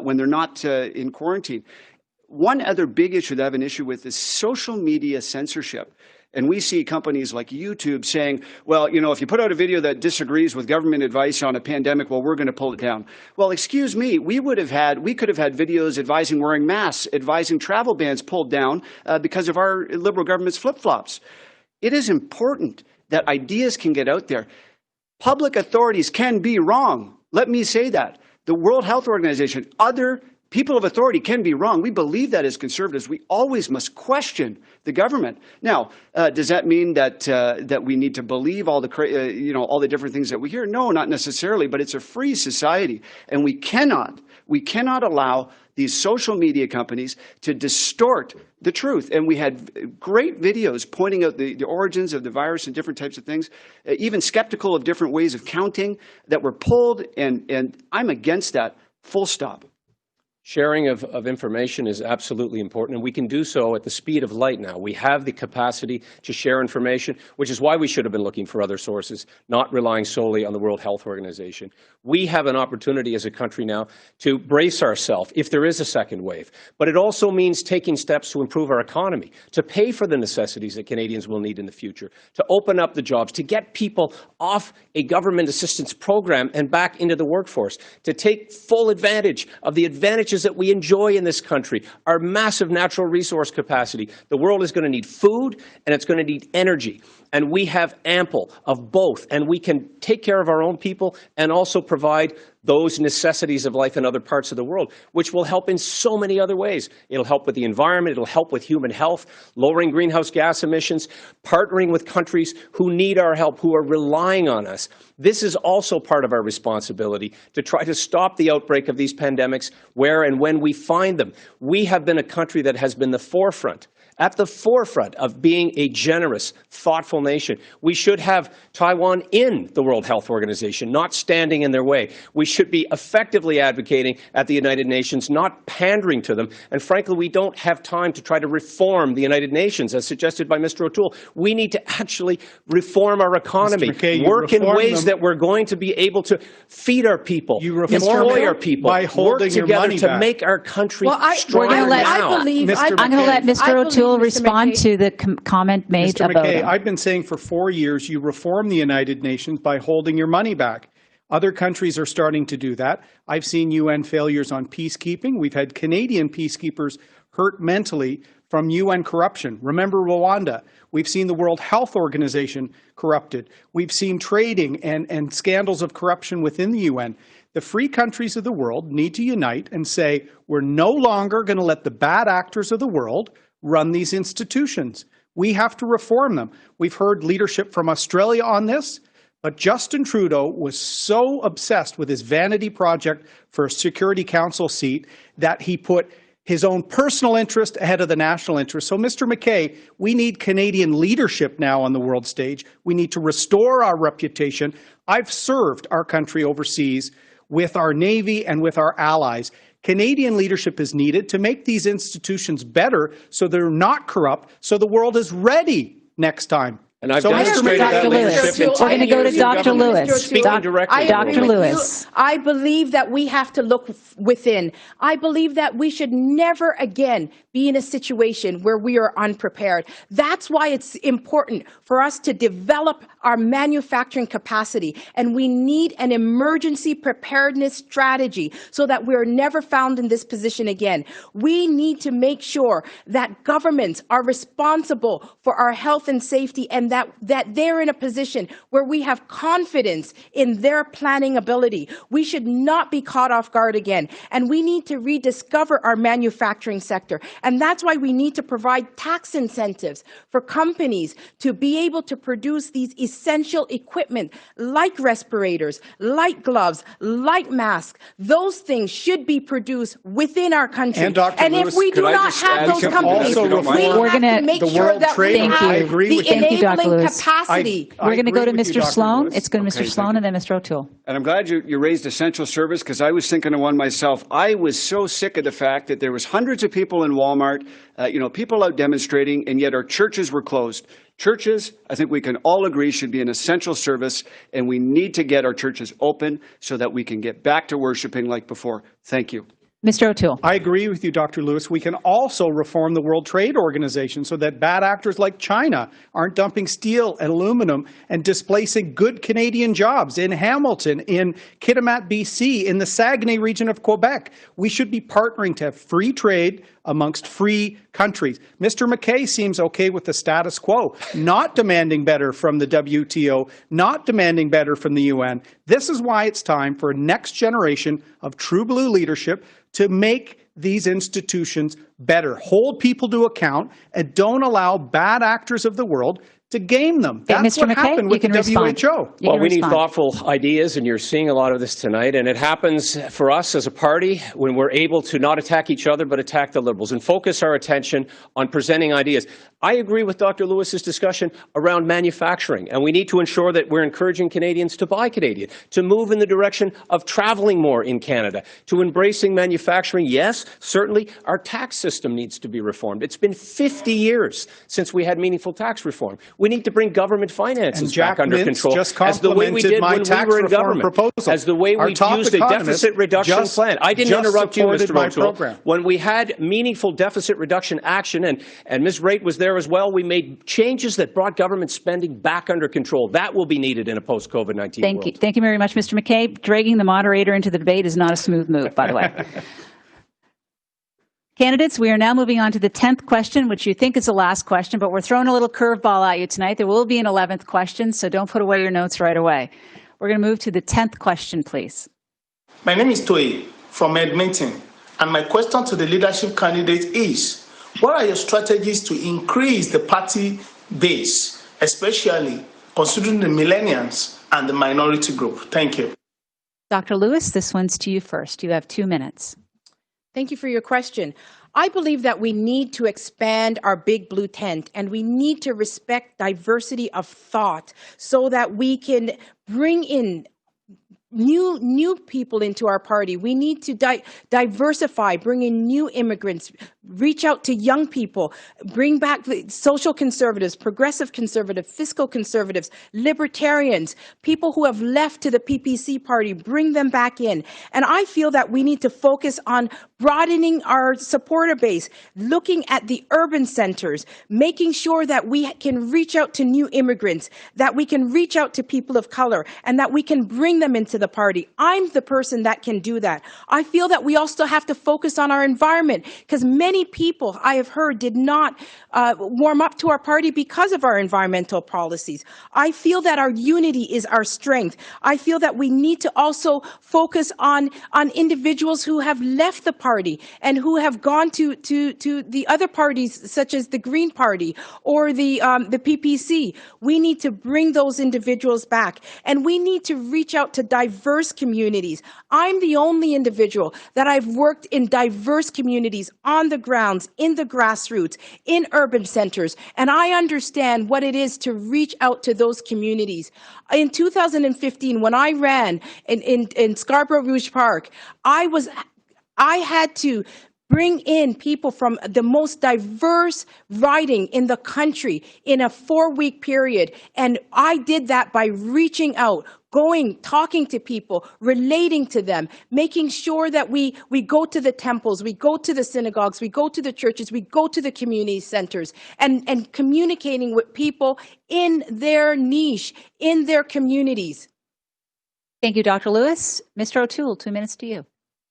when they're not in quarantine. One other big issue that I have an issue with is social media censorship. And we see companies like YouTube saying, well, if you put out a video that disagrees with government advice on a pandemic, well, we're going to pull it down. Well, excuse me, we could have had videos advising wearing masks, advising travel bans pulled down because of our Liberal government's flip-flops. It is important that ideas can get out there. Public authorities can be wrong. Let me say that. The World Health Organization, other people of authority can be wrong. We believe that as Conservatives. We always must question the government. Now, does that mean that we need to believe all the different things that we hear? No, not necessarily. But it's a free society, and we cannot We cannot allow these social media companies to distort the truth. And we had great videos pointing out the origins of the virus and different types of things, even skeptical of different ways of counting that were pulled, and I'm against that, full stop.
Sharing of information is absolutely important, and we can do so at the speed of light now. We have the capacity to share information, which is why we should have been looking for other sources, not relying solely on the World Health Organization. We have an opportunity as a country now to brace ourselves if there is a second wave. But it also means taking steps to improve our economy, to pay for the necessities that Canadians will need in the future, to open up the jobs, to get people off a government assistance program and back into the workforce, to take full advantage of the advantages that we enjoy in this country, our massive natural resource capacity. The world is going to need food and it's going to need energy. And we have ample of both. And we can take care of our own people and also provide those necessities of life in other parts of the world, which will help in so many other ways. It'll help with the environment. It'll help with human health, lowering greenhouse gas emissions, partnering with countries who need our help, who are relying on us. This is also part of our responsibility to try to stop the outbreak of these pandemics where and when we find them. We have been a country that has been at the forefront of being a generous, thoughtful nation. We should have Taiwan in the World Health Organization, not standing in their way. We should be effectively advocating at the United Nations, not pandering to them. And frankly, we don't have time to try to reform the United Nations, as suggested by Mr. O'Toole. We need to actually reform our economy, work in ways that we're going to be able to feed our people, employ our people, work together to make our country stronger now.
I'm going to let Mr. O'Toole respond to the comment made
Mr.
about
MacKay,
him.
I've been saying for 4 years you reform the United Nations by holding your money back. Other countries are starting to do that. I've seen UN failures on peacekeeping. We've had Canadian peacekeepers hurt mentally from UN corruption. Remember Rwanda. We've seen the World Health Organization corrupted. We've seen trading and scandals of corruption within the UN. The free countries of the world need to unite and say, we're no longer going to let the bad actors of the world run these institutions. We have to reform them. We've heard leadership from Australia on this, but Justin Trudeau was so obsessed with his vanity project for a Security Council seat that he put his own personal interest ahead of the national interest. So, Mr. MacKay, we need Canadian leadership now on the world stage. We need to restore our reputation. I've served our country overseas with our Navy and with our allies. Canadian leadership is needed to make these institutions better so they're not corrupt, so the world is ready next time.
And I've demonstrated that leadership.
We're going to go to Dr. Lewis.
Speaking directly.
Dr. Lewis.
I believe that we have to look within. I believe that we should never again be in a situation where we are unprepared. That's why it's important for us to develop our manufacturing capacity. And we need an emergency preparedness strategy so that we're never found in this position again. We need to make sure that governments are responsible for our health and safety, and that they're in a position where we have confidence in their planning ability. We should not be caught off guard again. And we need to rediscover our manufacturing sector. And that's why we need to provide tax incentives for companies to be able to produce these essential equipment like respirators, like gloves, like masks. Those things should be produced within our country.
And Dr.
And
Lewis,
if we do not have those companies, we have to make sure that we have the enabling capacity.
We're going to go to Mr. Sloan. It's going to Mr. Sloan and then Mr. O'Toole.
And I'm glad you raised essential service, because I was thinking of one myself. I was so sick of the fact that there was hundreds of people in Walmart, people out demonstrating, and yet our churches were closed. Churches, I think we can all agree, should be an essential service, and we need to get our churches open so that we can get back to worshiping like before. Thank you.
Mr. O'Toole.
I agree with you, Dr. Lewis. We can also reform the World Trade Organization so that bad actors like China aren't dumping steel and aluminum and displacing good Canadian jobs in Hamilton, in Kitimat, BC, in the Saguenay region of Quebec. We should be partnering to have free trade amongst free countries. Mr. MacKay seems okay with the status quo, not demanding better from the WTO, not demanding better from the UN. This is why it's time for a next generation of true blue leadership to make these institutions better, hold people to account, and don't allow bad actors of the world to game them.
Okay,
That's
Mr.
what
MacKay,
happened with
you
the
can respond.
WHO.
Well, we need thoughtful ideas, and you're seeing a lot of this tonight. And it happens for us as a party when we're able to not attack each other, but attack the Liberals and focus our attention on presenting ideas. I agree with Dr. Lewis's discussion around manufacturing, and we need to ensure that we're encouraging Canadians to buy Canadian, to move in the direction of traveling more in Canada, to embracing manufacturing. Yes, certainly our tax system needs to be reformed. It's been 50 years since we had meaningful tax reform. We need to bring government finances back under control,
just
as the way we did
my
when
tax
we were in
reform
government,
proposal.
as the way we used a deficit reduction plan. I didn't interrupt you, Mr. O'Toole. When we had meaningful deficit reduction action, and Ms. Raitt was there as well, we made changes that brought government spending back under control. That will be needed in a post-COVID-19 world.
Thank you very much, Mr. MacKay. Dragging the moderator into the debate is not a smooth move, by the way. Candidates, we are now moving on to the 10th question, which you think is the last question, but we're throwing a little curveball at you tonight. There will be an 11th question, so don't put away your notes right away. We're going to move to the 10th question, please.
My name is Toy from Edmonton, and my question to the leadership candidate is, what are your strategies to increase the party base, especially considering the millennials and the minority group? Thank you.
Dr. Lewis, this one's to you first. You have 2 minutes.
Thank you for your question. I believe that we need to expand our big blue tent, and we need to respect diversity of thought so that we can bring in new people into our party. We need to diversify, bring in new immigrants, reach out to young people, bring back the social conservatives, progressive conservatives, fiscal conservatives, libertarians, people who have left to the PPC party, bring them back in. And I feel that we need to focus on broadening our supporter base, looking at the urban centers, making sure that we can reach out to new immigrants, that we can reach out to people of color, and that we can bring them into the party. I'm the person that can do that. I feel that we also have to focus on our environment, because many people I have heard did not warm up to our party because of our environmental policies. I feel that our unity is our strength. I feel that we need to also focus on individuals who have left the party and who have gone to the other parties, such as the Green Party or the PPC. We need to bring those individuals back, and we need to reach out to diverse communities. I'm the only individual that I've worked in diverse communities on the grounds, in the grassroots, in urban centers, and I understand what it is to reach out to those communities. In 2015, when I ran in Scarborough Rouge Park, I had to bring in people from the most diverse riding in the country in a 4-week period. And I did that by reaching out, talking to people, relating to them, making sure that we go to the temples, we go to the synagogues, we go to the churches, we go to the community centers, and communicating with people in their niche, in their communities.
Thank you, Dr. Lewis. Mr. O'Toole, 2 minutes to you.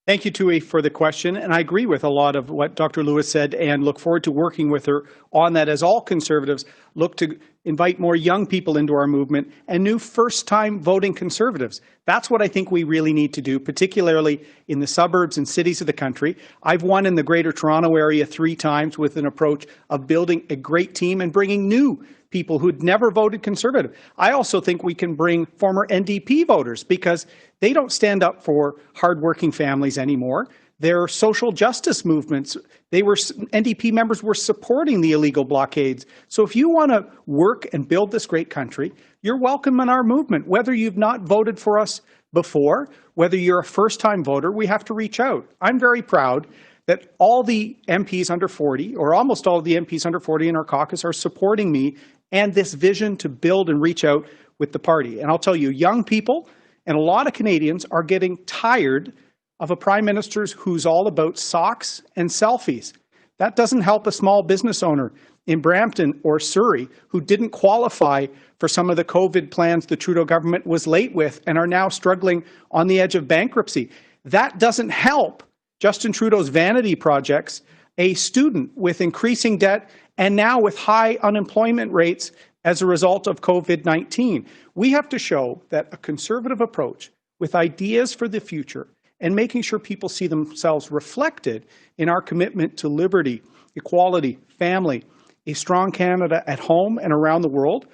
Thank you, Tui, for the question. And I agree with a lot of what Dr. Lewis said and look forward to working with her on that as all Conservatives look to invite more young people into our movement and new first-time voting Conservatives. That's what I think we really need to do, particularly in the suburbs and cities of the country. I've won in the Greater Toronto area 3 times with an approach of building a great team and bringing new people who'd never voted Conservative. I also think we can bring former NDP voters because they don't stand up for hardworking families anymore. They're social justice movements. NDP members were supporting the illegal blockades. So if you want to work and build this great country, you're welcome in our movement. Whether you've not voted for us before, whether you're a first-time voter, we have to reach out. I'm very proud that all the MPs under 40, or almost all of the MPs under 40 in our caucus are supporting me and this vision to build and reach out with the party. And I'll tell you, young people and a lot of Canadians are getting tired of a prime minister who's all about socks and selfies. That doesn't help a small business owner in Brampton or Surrey who didn't qualify for some of the COVID plans the Trudeau government was late with and are now struggling on the edge of bankruptcy. That doesn't help Justin Trudeau's vanity projects, a student with increasing debt and now with high unemployment rates as a result of COVID-19. We have to show that a Conservative approach with ideas for the future and making sure people see themselves reflected in our commitment to liberty, equality, family, a strong Canada at home and around the world,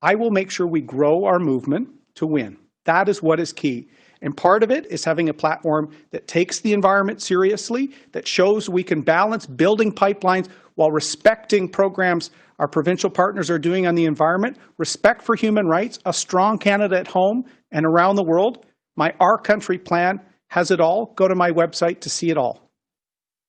I will make sure we grow our movement to win. That is what is key. And part of it is having a platform that takes the environment seriously, that shows we can balance building pipelines while respecting programs our provincial partners are doing on the environment, respect for human rights, a strong Canada at home and around the world. My Our Country plan has it all. Go to my website to see it all.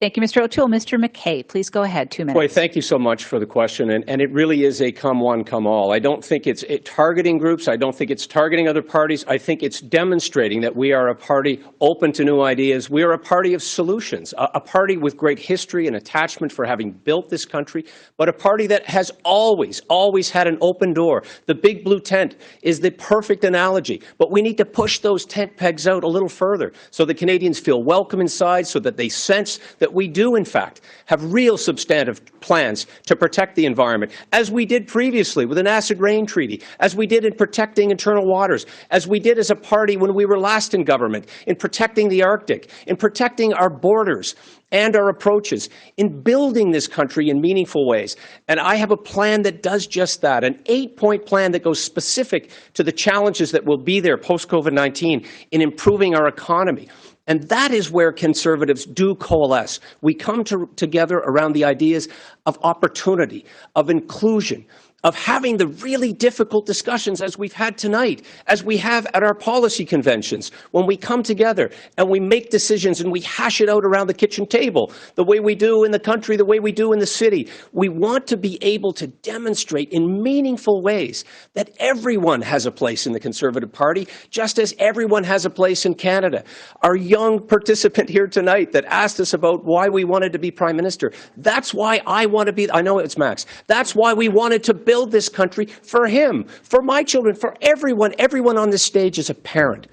Thank you, Mr. O'Toole. Mr. MacKay, please go ahead. 2 minutes.
Boy, thank you so much for the question. And it really is a come one, come all. I don't think it's targeting groups. I don't think it's targeting other parties. I think it's demonstrating that we are a party open to new ideas. We are a party of solutions, a party with great history and attachment for having built this country, but a party that has always had an open door. The big blue tent is the perfect analogy, but we need to push those tent pegs out a little further so that Canadians feel welcome inside, so that they sense that we do, in fact, have real substantive plans to protect the environment, as we did previously with an acid rain treaty, as we did in protecting internal waters, as we did as a party when we were last in government, in protecting the Arctic, in protecting our borders and our approaches, in building this country in meaningful ways. And I have a plan that does just that, an 8-point plan that goes specific to the challenges that will be there post-COVID-19 in improving our economy. And that is where Conservatives do coalesce. We come together around the ideas of opportunity, of inclusion, of having the really difficult discussions as we've had tonight, as we have at our policy conventions, when we come together and we make decisions and we hash it out around the kitchen table, the way we do in the country, the way we do in the city. We want to be able to demonstrate in meaningful ways that everyone has a place in the Conservative Party, just as everyone has a place in Canada. Our young participant here tonight that asked us about why we wanted to be Prime Minister, that's why I want to be, I know it's Max, that's why we wanted to build this country for him, for my children, for everyone on this stage is a parent.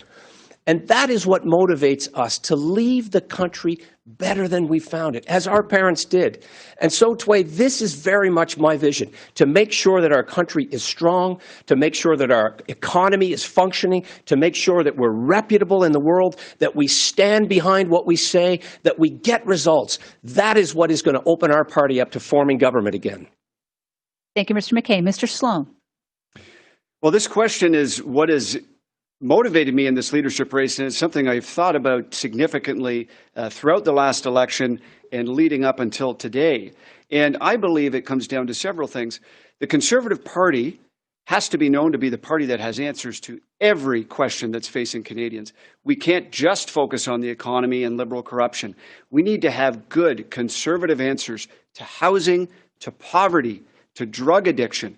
And that is what motivates us to leave the country better than we found it, as our parents did. And so, Tway, this is very much my vision, to make sure that our country is strong, to make sure that our economy is functioning, to make sure that we're reputable in the world, that we stand behind what we say, that we get results. That is what is going to open our party up to forming government again.
Thank you, Mr. MacKay. Mr. Sloan.
Well, this question is what has motivated me in this leadership race, and it's something I've thought about significantly throughout the last election and leading up until today. And I believe it comes down to several things. The Conservative Party has to be known to be the party that has answers to every question that's facing Canadians. We can't just focus on the economy and liberal corruption. We need to have good Conservative answers to housing, to poverty, to drug addiction.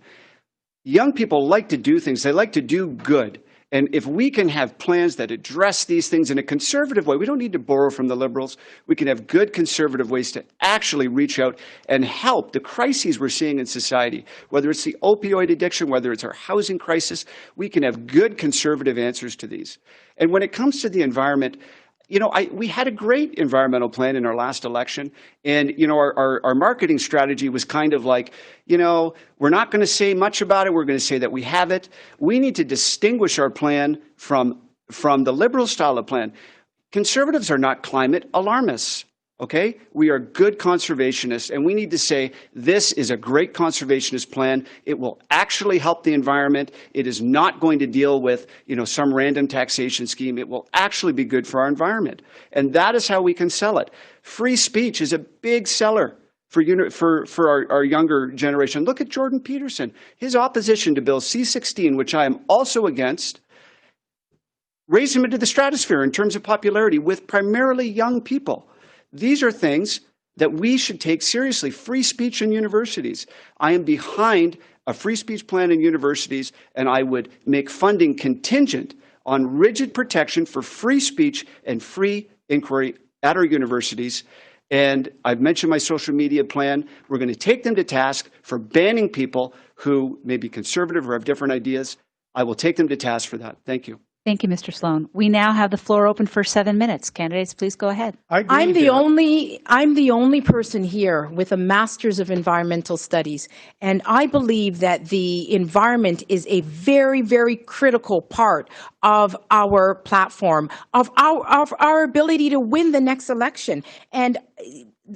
Young people like to do things. They like to do good. And if we can have plans that address these things in a Conservative way, we don't need to borrow from the Liberals. We can have good Conservative ways to actually reach out and help the crises we're seeing in society, whether it's the opioid addiction, whether it's our housing crisis. We can have good Conservative answers to these. And when it comes to the environment, you know, we had a great environmental plan in our last election, and, you know, our marketing strategy was kind of like, you know, we're not going to say much about it. We're going to say that we have it. We need to distinguish our plan from the Liberal style of plan. Conservatives are not climate alarmists. Okay? We are good conservationists, and we need to say this is a great conservationist plan. It will actually help the environment. It is not going to deal with, you know, some random taxation scheme. It will actually be good for our environment. And that is how we can sell it. Free speech is a big seller for our younger generation. Look at Jordan Peterson. His opposition to Bill C-16, which I am also against, raised him into the stratosphere in terms of popularity with primarily young people. These are things that we should take seriously. Free speech in universities. I am behind a free speech plan in universities, and I would make funding contingent on rigid protection for free speech and free inquiry at our universities. And I've mentioned my social media plan. We're going to take them to task for banning people who may be conservative or have different ideas. I will take them to task for that. Thank you.
Thank you, Mr. Sloan. We now have the floor open for 7 minutes. Candidates, please go ahead.
I'm the only person here with a Master's of Environmental Studies, and I believe that the environment is a very, very critical part of our platform, of our ability to win the next election. And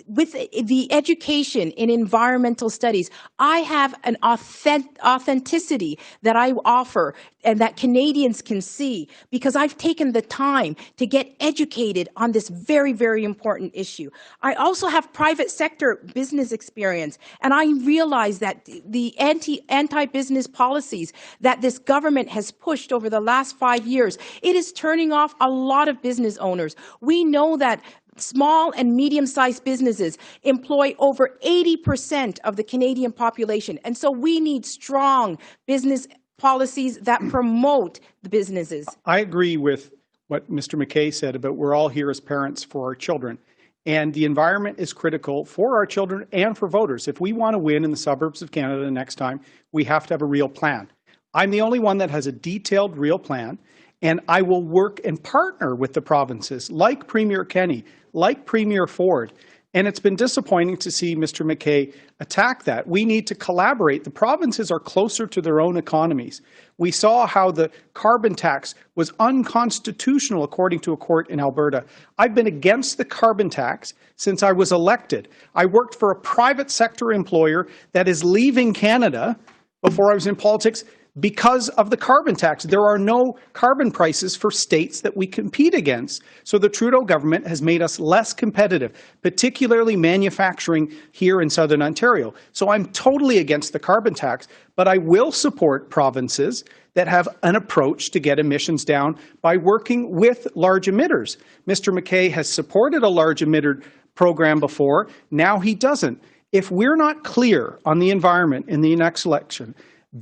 with the education in environmental studies, I have an authenticity that I offer and that Canadians can see because I've taken the time to get educated on this very, very important issue. I also have private sector business experience, and I realize that the anti-business policies that this government has pushed over the last 5 years, it is turning off a lot of business owners. We know that small and medium-sized businesses employ over 80% of the Canadian population, and so we need strong business policies that promote the businesses.
I agree with what Mr. MacKay said about we're all here as parents for our children. And the environment is critical for our children and for voters. If we want to win in the suburbs of Canada next time, we have to have a real plan. I'm the only one that has a detailed, real plan, and I will work and partner with the provinces like Premier Kenney, like Premier Ford. And it's been disappointing to see Mr. MacKay attack that. We need to collaborate. The provinces are closer to their own economies. We saw how the carbon tax was unconstitutional according to a court in Alberta. I've been against the carbon tax since I was elected. I worked for a private sector employer that is leaving Canada before I was in politics because of the carbon tax. There are no carbon prices for states that we compete against. So the Trudeau government has made us less competitive, particularly manufacturing here in Southern Ontario. So I'm totally against the carbon tax, but I will support provinces that have an approach to get emissions down by working with large emitters. Mr. MacKay has supported a large emitter program before. Now he doesn't. If we're not clear on the environment in the next election,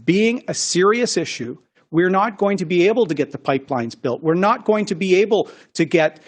being a serious issue, we're not going to be able to get the pipelines built. We're not going to be able to get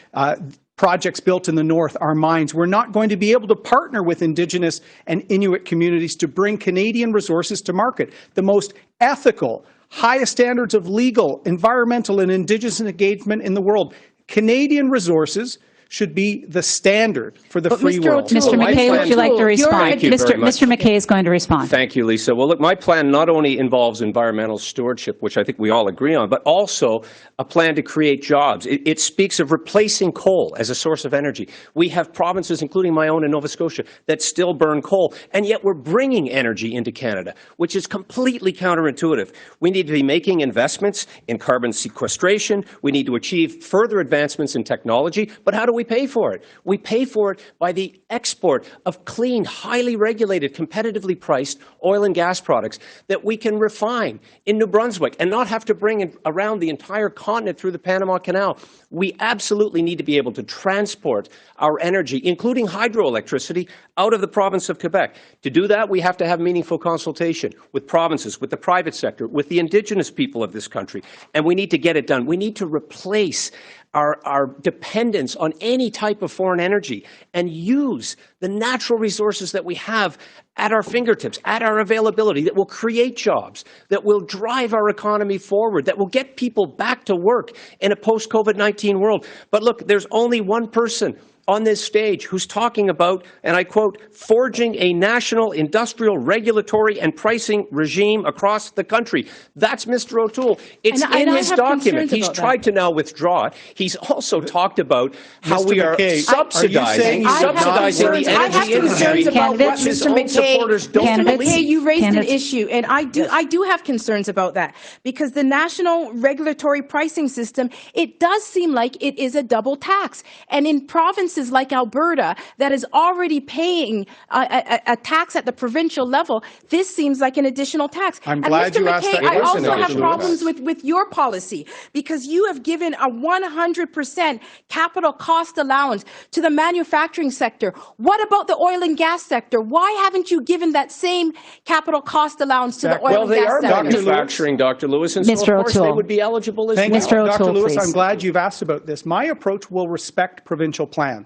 projects built in the north, our mines. We're not going to be able to partner with Indigenous and Inuit communities to bring Canadian resources to market. The most ethical, highest standards of legal, environmental, and Indigenous engagement in the world. Canadian resources should be the standard for the free world.
Mr. MacKay, would you like to respond? Mr. MacKay is going to respond.
Thank you, Lisa. Well, look, my plan not only involves environmental stewardship, which I think we all agree on, but also a plan to create jobs. It speaks of replacing coal as a source of energy. We have provinces, including my own in Nova Scotia, that still burn coal, and yet we're bringing energy into Canada, which is completely counterintuitive. We need to be making investments in carbon sequestration. We need to achieve further advancements in technology, but how do we pay for it? We pay for it by the export of clean, highly regulated, competitively priced oil and gas products that we can refine in New Brunswick and not have to bring it around the entire continent through the Panama Canal. We absolutely need to be able to transport our energy, including hydroelectricity, out of the province of Quebec. To do that, we have to have meaningful consultation with provinces, with the private sector, with the Indigenous people of this country, and we need to get it done. We need to replace our dependence on any type of foreign energy and use the natural resources that we have at our fingertips, at our availability, that will create jobs, that will drive our economy forward, that will get people back to work in a post-COVID-19 world. But look, there's only one person on this stage who's talking about, and I quote, forging a national industrial regulatory and pricing regime across the country. That's Mr. O'Toole. It's in his document. He's tried to now withdraw it. He's also talked about how we are subsidizing the energy industry, which his own supporters don't believe.
MacKay, you raised an issue, and I do have concerns about that, because the national regulatory pricing system, it does seem like it is a double tax. And in provinces like Alberta that is already paying a tax at the provincial level, this seems like an additional tax.
I'm glad you asked that.
I also have problems with your policy, because you have given a 100% capital cost allowance to the manufacturing sector. What about the oil and gas sector? Why haven't you given that same capital cost allowance to the oil and gas sector?
Well, they are manufacturing, Dr. Lewis, and so of course they would be eligible as well.
Mr. Dr. Lewis, I'm glad you've asked about this. My approach will respect provincial plans.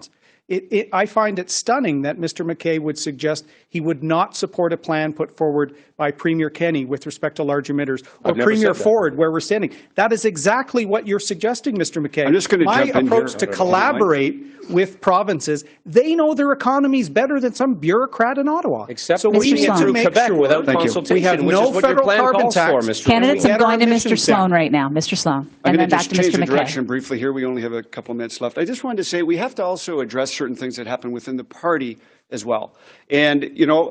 I find it stunning that Mr. MacKay would suggest he would not support a plan put forward by Premier Kenney with respect to large emitters, or Premier Ford, where we're standing. That is exactly what you're suggesting, Mr. MacKay.
I'm just going to jump in here.
My approach to collaborate with provinces, they know their economies better than some bureaucrat in Ottawa.
Except so we need to make Quebec without consultation,
we have no federal carbon tax.
Candidates are going to Mr. Sloan right now. Mr. Sloan.
I'm going to just change the direction briefly here. We only have a couple minutes left. I just wanted to say we have to also address certain things that happen within the party as well. And, you know,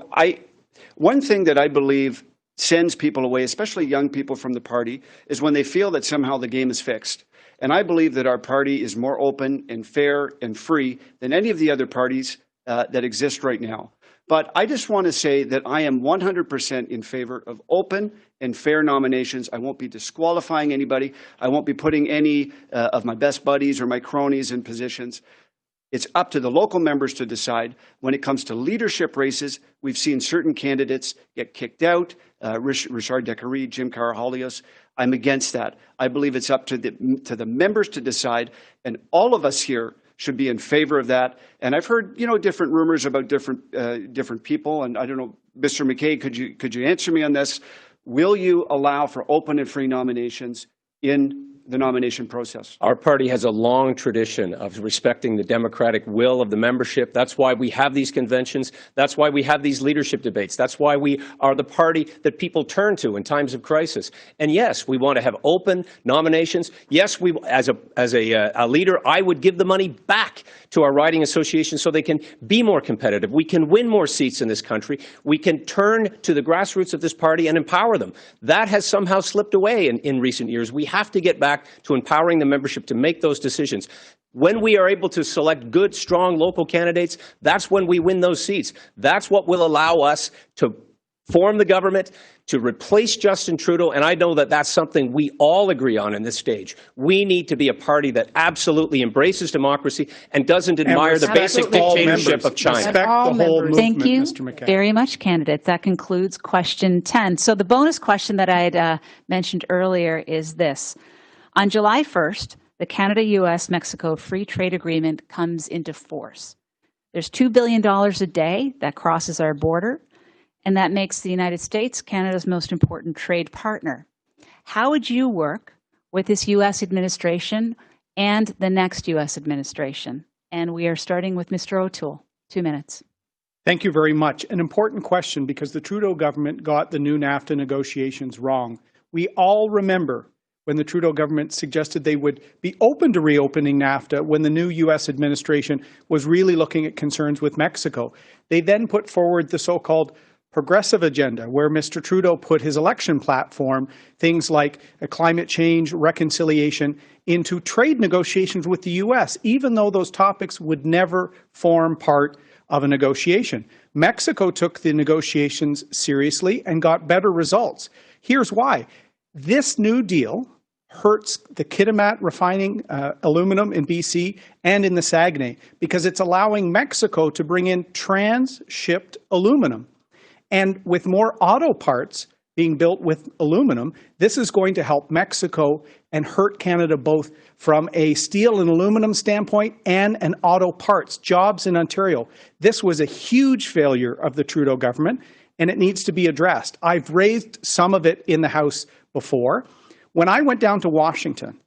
one thing that I believe sends people away, especially young people from the party, is when they feel that somehow the game is fixed. And I believe that our party is more open and fair and free than any of the other parties that exist right now. But I just want to say that I am 100% in favor of open and fair nominations. I won't be disqualifying anybody. I won't be putting any of my best buddies or my cronies in positions. It's up to the local members to decide. When it comes to leadership races, we've seen certain candidates get kicked out, Richard Decarie, Jim Carahalios. I'm against that. I believe it's up to the members to decide, and all of us here should be in favor of that. And I've heard, you know, different rumors about different people, and I don't know, Mr. MacKay, could you answer me on this? Will you allow for open and free nominations in the nomination process?
Our party has a long tradition of respecting the democratic will of the membership. That's why we have these conventions. That's why we have these leadership debates. That's why we are the party that people turn to in times of crisis. And yes, we want to have open nominations. Yes, we, as a leader, I would give the money back to our riding associations so they can be more competitive. We can win more seats in this country. We can turn to the grassroots of this party and empower them. That has somehow slipped away in recent years. We have to get back to empowering the membership to make those decisions. When we are able to select good, strong local candidates, that's when we win those seats. That's what will allow us to form the government, to replace Justin Trudeau, and I know that that's something we all agree on in this stage. We need to be a party that absolutely embraces democracy and doesn't admire the basic dictatorship of China.
Respect the whole movement,
Thank you
Mr. MacKay.
very much, candidates. That concludes question 10. So the bonus question that I had mentioned earlier is this. On July 1st, the Canada-US-Mexico Free Trade Agreement comes into force. There's $2 billion a day that crosses our border, and that makes the United States Canada's most important trade partner. How would you work with this U.S. administration and the next U.S. administration? And we are starting with Mr. O'Toole. 2 minutes.
Thank you very much. An important question because the Trudeau government got the new NAFTA negotiations wrong. We all remember when the Trudeau government suggested they would be open to reopening NAFTA when the new U.S. administration was really looking at concerns with Mexico. They then put forward the so-called progressive agenda, where Mr. Trudeau put his election platform, things like climate change, reconciliation, into trade negotiations with the U.S., even though those topics would never form part of a negotiation. Mexico took the negotiations seriously and got better results. Here's why. This new deal hurts the Kitimat refining aluminum in BC and in the Saguenay because it's allowing Mexico to bring in trans-shipped aluminum. And with more auto parts being built with aluminum, this is going to help Mexico and hurt Canada both from a steel and aluminum standpoint and an auto parts, jobs in Ontario. This was a huge failure of the Trudeau government, and it needs to be addressed. I've raised some of it in the House before. When I went down to Washington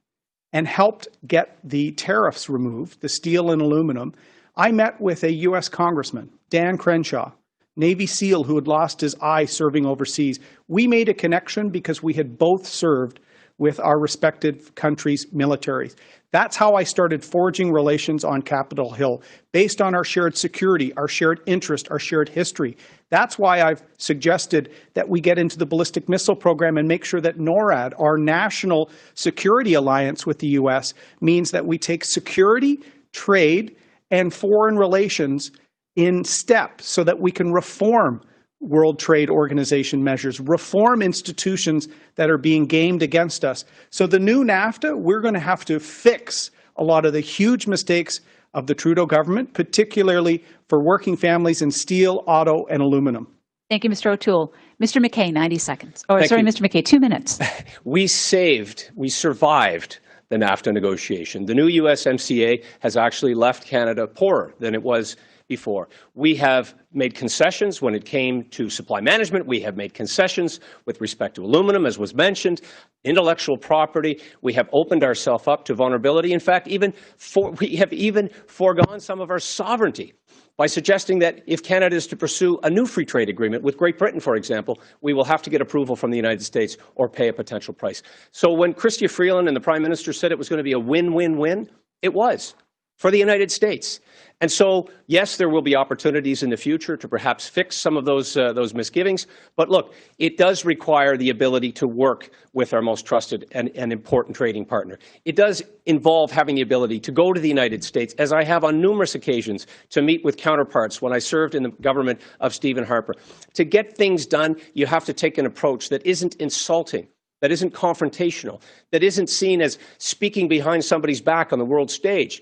and helped get the tariffs removed, the steel and aluminum, I met with a U.S. Congressman, Dan Crenshaw, Navy SEAL who had lost his eye serving overseas. We made a connection because we had both served with our respective countries' militaries. That's how I started forging relations on Capitol Hill, based on our shared security, our shared interest, our shared history. That's why I've suggested that we get into the ballistic missile program and make sure that NORAD, our national security alliance with the U.S., means that we take security, trade, and foreign relations in step so that we can reform World Trade Organization measures, reform institutions that are being gamed against us. So the new NAFTA, we're going to have to fix a lot of the huge mistakes of the Trudeau government, particularly for working families in steel, auto, and aluminum.
Thank you, Mr. O'Toole. Mr. MacKay, 90 seconds. Oh,
Thank
sorry,
you.
Mr. MacKay, 2 minutes.
We survived the NAFTA negotiation. The new USMCA has actually left Canada poorer than it was before. We have made concessions when it came to supply management. We have made concessions with respect to aluminum, as was mentioned, intellectual property. We have opened ourselves up to vulnerability. In fact, we have even foregone some of our sovereignty by suggesting that if Canada is to pursue a new free trade agreement with Great Britain, for example, we will have to get approval from the United States or pay a potential price. So when Chrystia Freeland and the Prime Minister said it was going to be a win-win-win, it was. for the United States. And so, yes, there will be opportunities in the future to perhaps fix some of those misgivings. But look, it does require the ability to work with our most trusted and important trading partner. It does involve having the ability to go to the United States, as I have on numerous occasions, to meet with counterparts when I served in the government of Stephen Harper. To get things done, you have to take an approach that isn't insulting, that isn't confrontational, that isn't seen as speaking behind somebody's back on the world stage,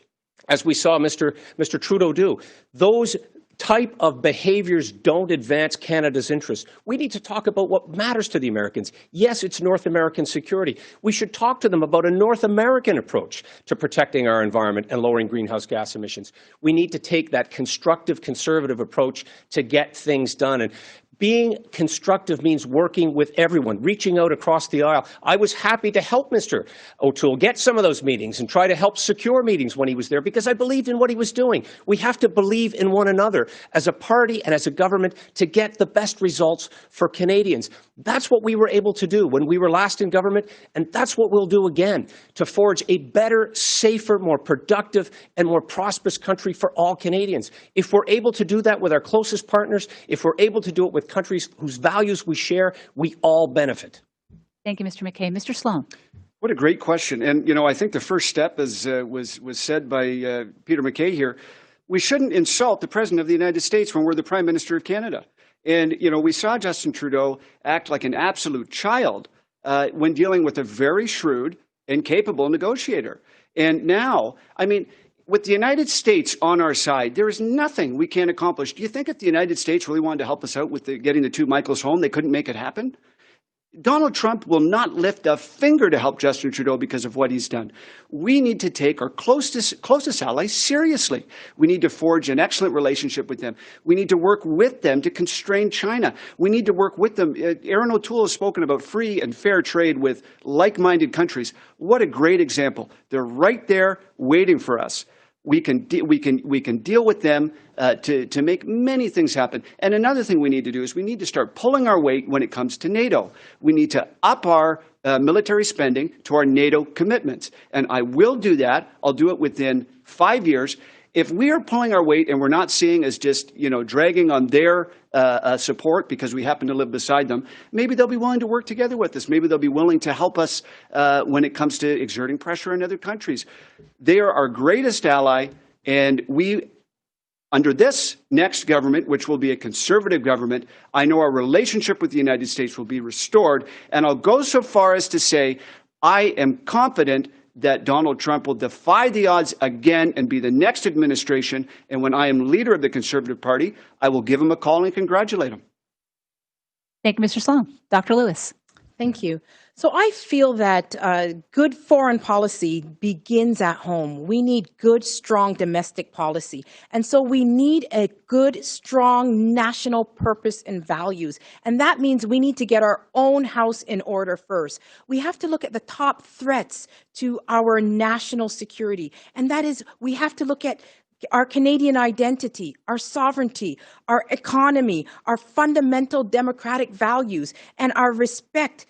as we saw Mr. Trudeau do. Those type of behaviors don't advance Canada's interests. We need to talk about what matters to the Americans. Yes, it's North American security. We should talk to them about a North American approach to protecting our environment and lowering greenhouse gas emissions. We need to take that constructive, conservative approach to get things done. And being constructive means working with everyone, reaching out across the aisle. I was happy to help Mr. O'Toole get some of those meetings and try to help secure meetings when he was there because I believed in what he was doing. We have to believe in one another as a party and as a government to get the best results for Canadians. That's what we were able to do when we were last in government, and that's what we'll do again to forge a better, safer, more productive, and more prosperous country for all Canadians. If we're able to do that with our closest partners, if we're able to do it with countries whose values we share, we all benefit.
Thank you, Mr. MacKay. Mr. Sloan.
What a great question. And, you know, I think the first step, as was said by Peter MacKay here, we shouldn't insult the President of the United States when we're the Prime Minister of Canada. And, you know, we saw Justin Trudeau act like an absolute child when dealing with a very shrewd and capable negotiator. And now, I mean, with the United States on our side, there is nothing we can't accomplish. Do you think if the United States really wanted to help us out with getting the two Michaels home, they couldn't make it happen? Donald Trump will not lift a finger to help Justin Trudeau because of what he's done. We need to take our closest allies seriously. We need to forge an excellent relationship with them. We need to work with them to constrain China. We need to work with them. Erin O'Toole has spoken about free and fair trade with like-minded countries. What a great example. They're right there waiting for us. We can deal with them to make many things happen. And another thing we need to do is we need to start pulling our weight when it comes to NATO. We need to up our military spending to our NATO commitments. And I will do that. I'll do it within 5 years. If we are pulling our weight and we're not seeing as just, you know, dragging on their support because we happen to live beside them, maybe they'll be willing to work together with us. Maybe they'll be willing to help us when it comes to exerting pressure in other countries. They are our greatest ally, and we, under this next government, which will be a conservative government, I know our relationship with the United States will be restored. And I'll go so far as to say I am confident that Donald Trump will defy the odds again and be the next administration. And when I am leader of the Conservative Party, I will give him a call and congratulate him.
Thank you, Mr. Sloan. Dr. Lewis.
Thank you. So I feel that good foreign policy begins at home. We need good, strong domestic policy. And so we need a good, strong national purpose and values. And that means we need to get our own house in order first. We have to look at the top threats to our national security. And that is, we have to look at our Canadian identity, our sovereignty, our economy, our fundamental democratic values, and our respect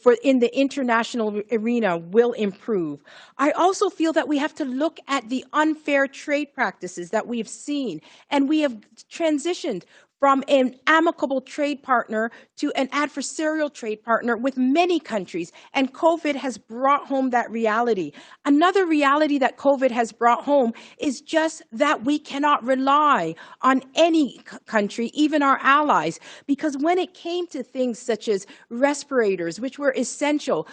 for in the international arena will improve. I also feel that we have to look at the unfair trade practices that we've seen, and we have transitioned from an amicable trade partner to an adversarial trade partner with many countries, and COVID has brought home that reality. Another reality that COVID has brought home is just that we cannot rely on any country, even our allies, because when it came to things such as respirators, which were essential,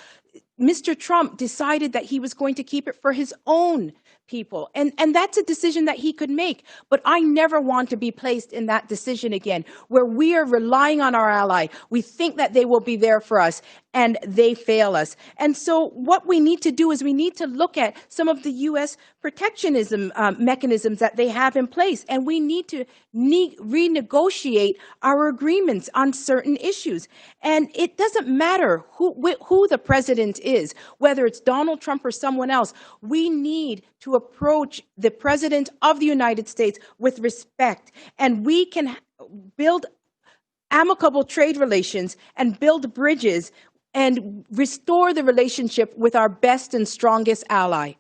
Mr. Trump decided that he was going to keep it for his own people. And that's a decision that he could make. But I never want to be placed in that decision again, where we are relying on our ally. We think that they will be there for us, and they fail us. And so what we need to do is we need to look at some of the U.S. protectionism mechanisms that they have in place, and we need to renegotiate our agreements on certain issues. And it doesn't matter who the president is, whether it's Donald Trump or someone else. We need to approach the President of the United States with respect, and we can build amicable trade relations and build bridges and restore the relationship with our best and strongest ally.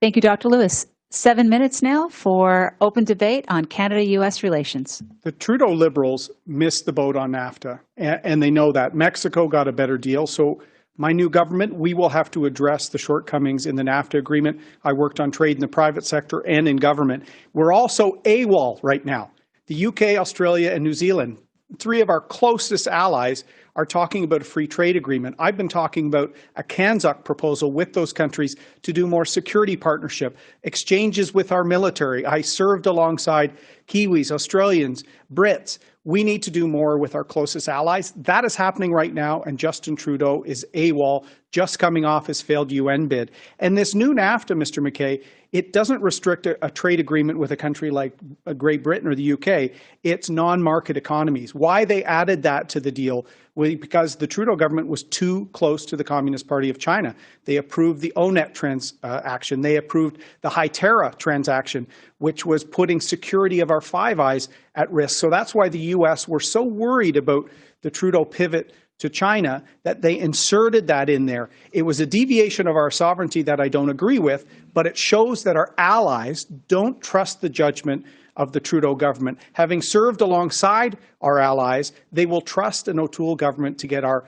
Thank you, Dr. Lewis. 7 minutes now for open debate on Canada-U.S. relations.
The Trudeau Liberals missed the boat on NAFTA, and they know that. Mexico got a better deal, so my new government, we will have to address the shortcomings in the NAFTA agreement. I worked on trade in the private sector and in government. We're also AWOL right now. The UK, Australia, and New Zealand, three of our closest allies, are talking about a free trade agreement. I've been talking about a CANZUC proposal with those countries to do more security partnership, exchanges with our military. I served alongside Kiwis, Australians, Brits. We need to do more with our closest allies. That is happening right now, and Justin Trudeau is AWOL, just coming off his failed UN bid. And this new NAFTA, Mr. MacKay, it doesn't restrict a trade agreement with a country like Great Britain or the UK. It's non-market economies. Why they added that to the deal was because the Trudeau government was too close to the Communist Party of China. They approved the ONET transaction. They approved the Hytera transaction, which was putting security of our Five Eyes at risk. So that's why the U.S. were so worried about the Trudeau pivot to China that they inserted that in there. It was a deviation of our sovereignty that I don't agree with, but it shows that our allies don't trust the judgment of the Trudeau government. Having served alongside our allies, they will trust an O'Toole government to get our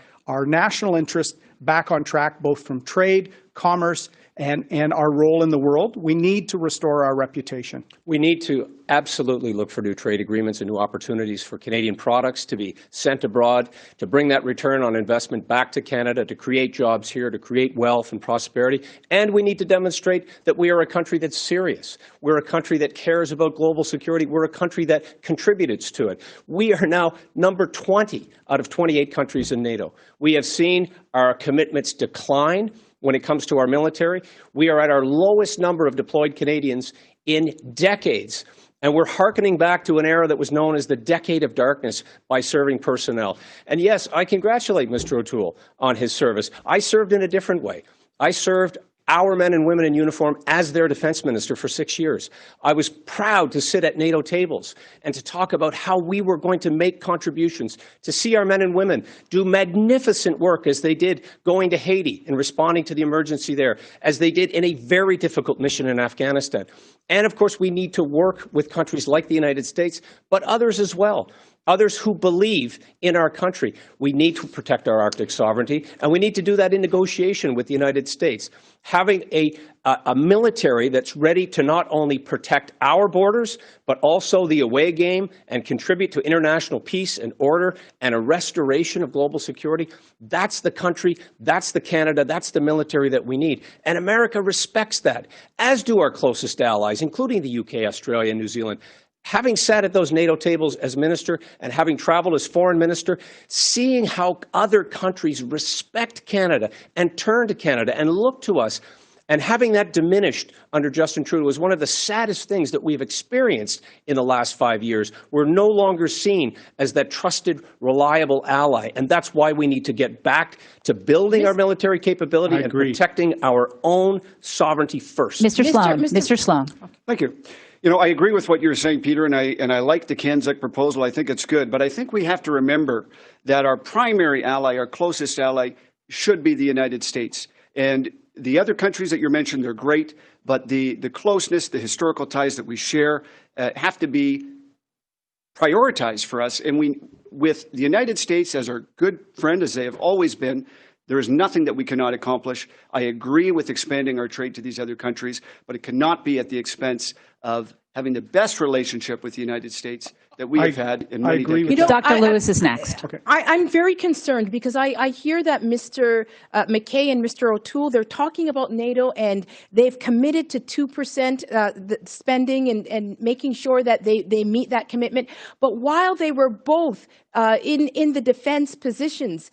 national interest back on track, both from trade, commerce, and our role in the world. We need to restore our reputation.
We need to absolutely look for new trade agreements and new opportunities for Canadian products to be sent abroad, to bring that return on investment back to Canada, to create jobs here, to create wealth and prosperity. And we need to demonstrate that we are a country that's serious. We're a country that cares about global security. We're a country that contributes to it. We are now number 20 out of 28 countries in NATO. We have seen our commitments decline when it comes to our military. We are at our lowest number of deployed Canadians in decades. And we're hearkening back to an era that was known as the Decade of Darkness by serving personnel. And yes, I congratulate Mr. O'Toole on his service. I served in a different way. I served our men and women in uniform as their defense minister for 6 years. I was proud to sit at NATO tables and to talk about how we were going to make contributions, to see our men and women do magnificent work as they did going to Haiti and responding to the emergency there, as they did in a very difficult mission in Afghanistan. And of course, we need to work with countries like the United States, but others as well. Others who believe in our country. We need to protect our Arctic sovereignty, and we need to do that in negotiation with the United States. Having a military that's ready to not only protect our borders, but also the away game and contribute to international peace and order and a restoration of global security, that's the country, that's the Canada, that's the military that we need. And America respects that, as do our closest allies, including the UK, Australia, and New Zealand. Having sat at those NATO tables as minister and having traveled as foreign minister, seeing how other countries respect Canada and turn to Canada and look to us, and having that diminished under Justin Trudeau was one of the saddest things that we've experienced in the last 5 years. We're no longer seen as that trusted, reliable ally, and that's why we need to get back to building our military capability and protecting our own sovereignty first.
Mr. Sloan.
Thank you. You know, I agree with what you're saying, Peter, and I like the CANZUC proposal. I think it's good. But I think we have to remember that our primary ally, our closest ally, should be the United States. And the other countries that you mentioned, they're great, but the closeness, the historical ties that we share have to be prioritized for us. And with the United States as our good friend, as they have always been, there is nothing that we cannot accomplish. I agree with expanding our trade to these other countries, but it cannot be at the expense of having the best relationship with the United States that we have had in many decades.
Dr. Lewis is next.
Okay.
I'm very concerned because I hear that Mr. MacKay and Mr. O'Toole, they're talking about NATO and they've committed to 2% spending and making sure that they meet that commitment. But while they were both in the defense positions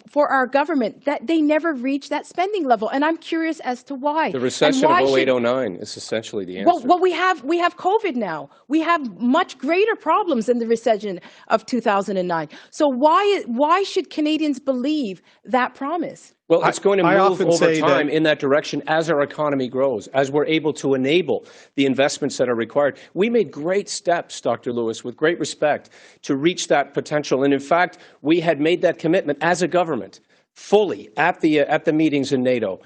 for our government, that they never reached that spending level. And I'm curious as to why.
The recession of 08-09 is essentially the answer.
Well, we have COVID now. We have much greater problems in the recession of 2009. So why should Canadians believe that promise?
Well, it's going to move over time in that direction as our economy grows, as we're able to enable the investments that are required. We made great steps, Dr. Lewis, with great respect, to reach that potential. And in fact, we had made that commitment as a government fully at the meetings in NATO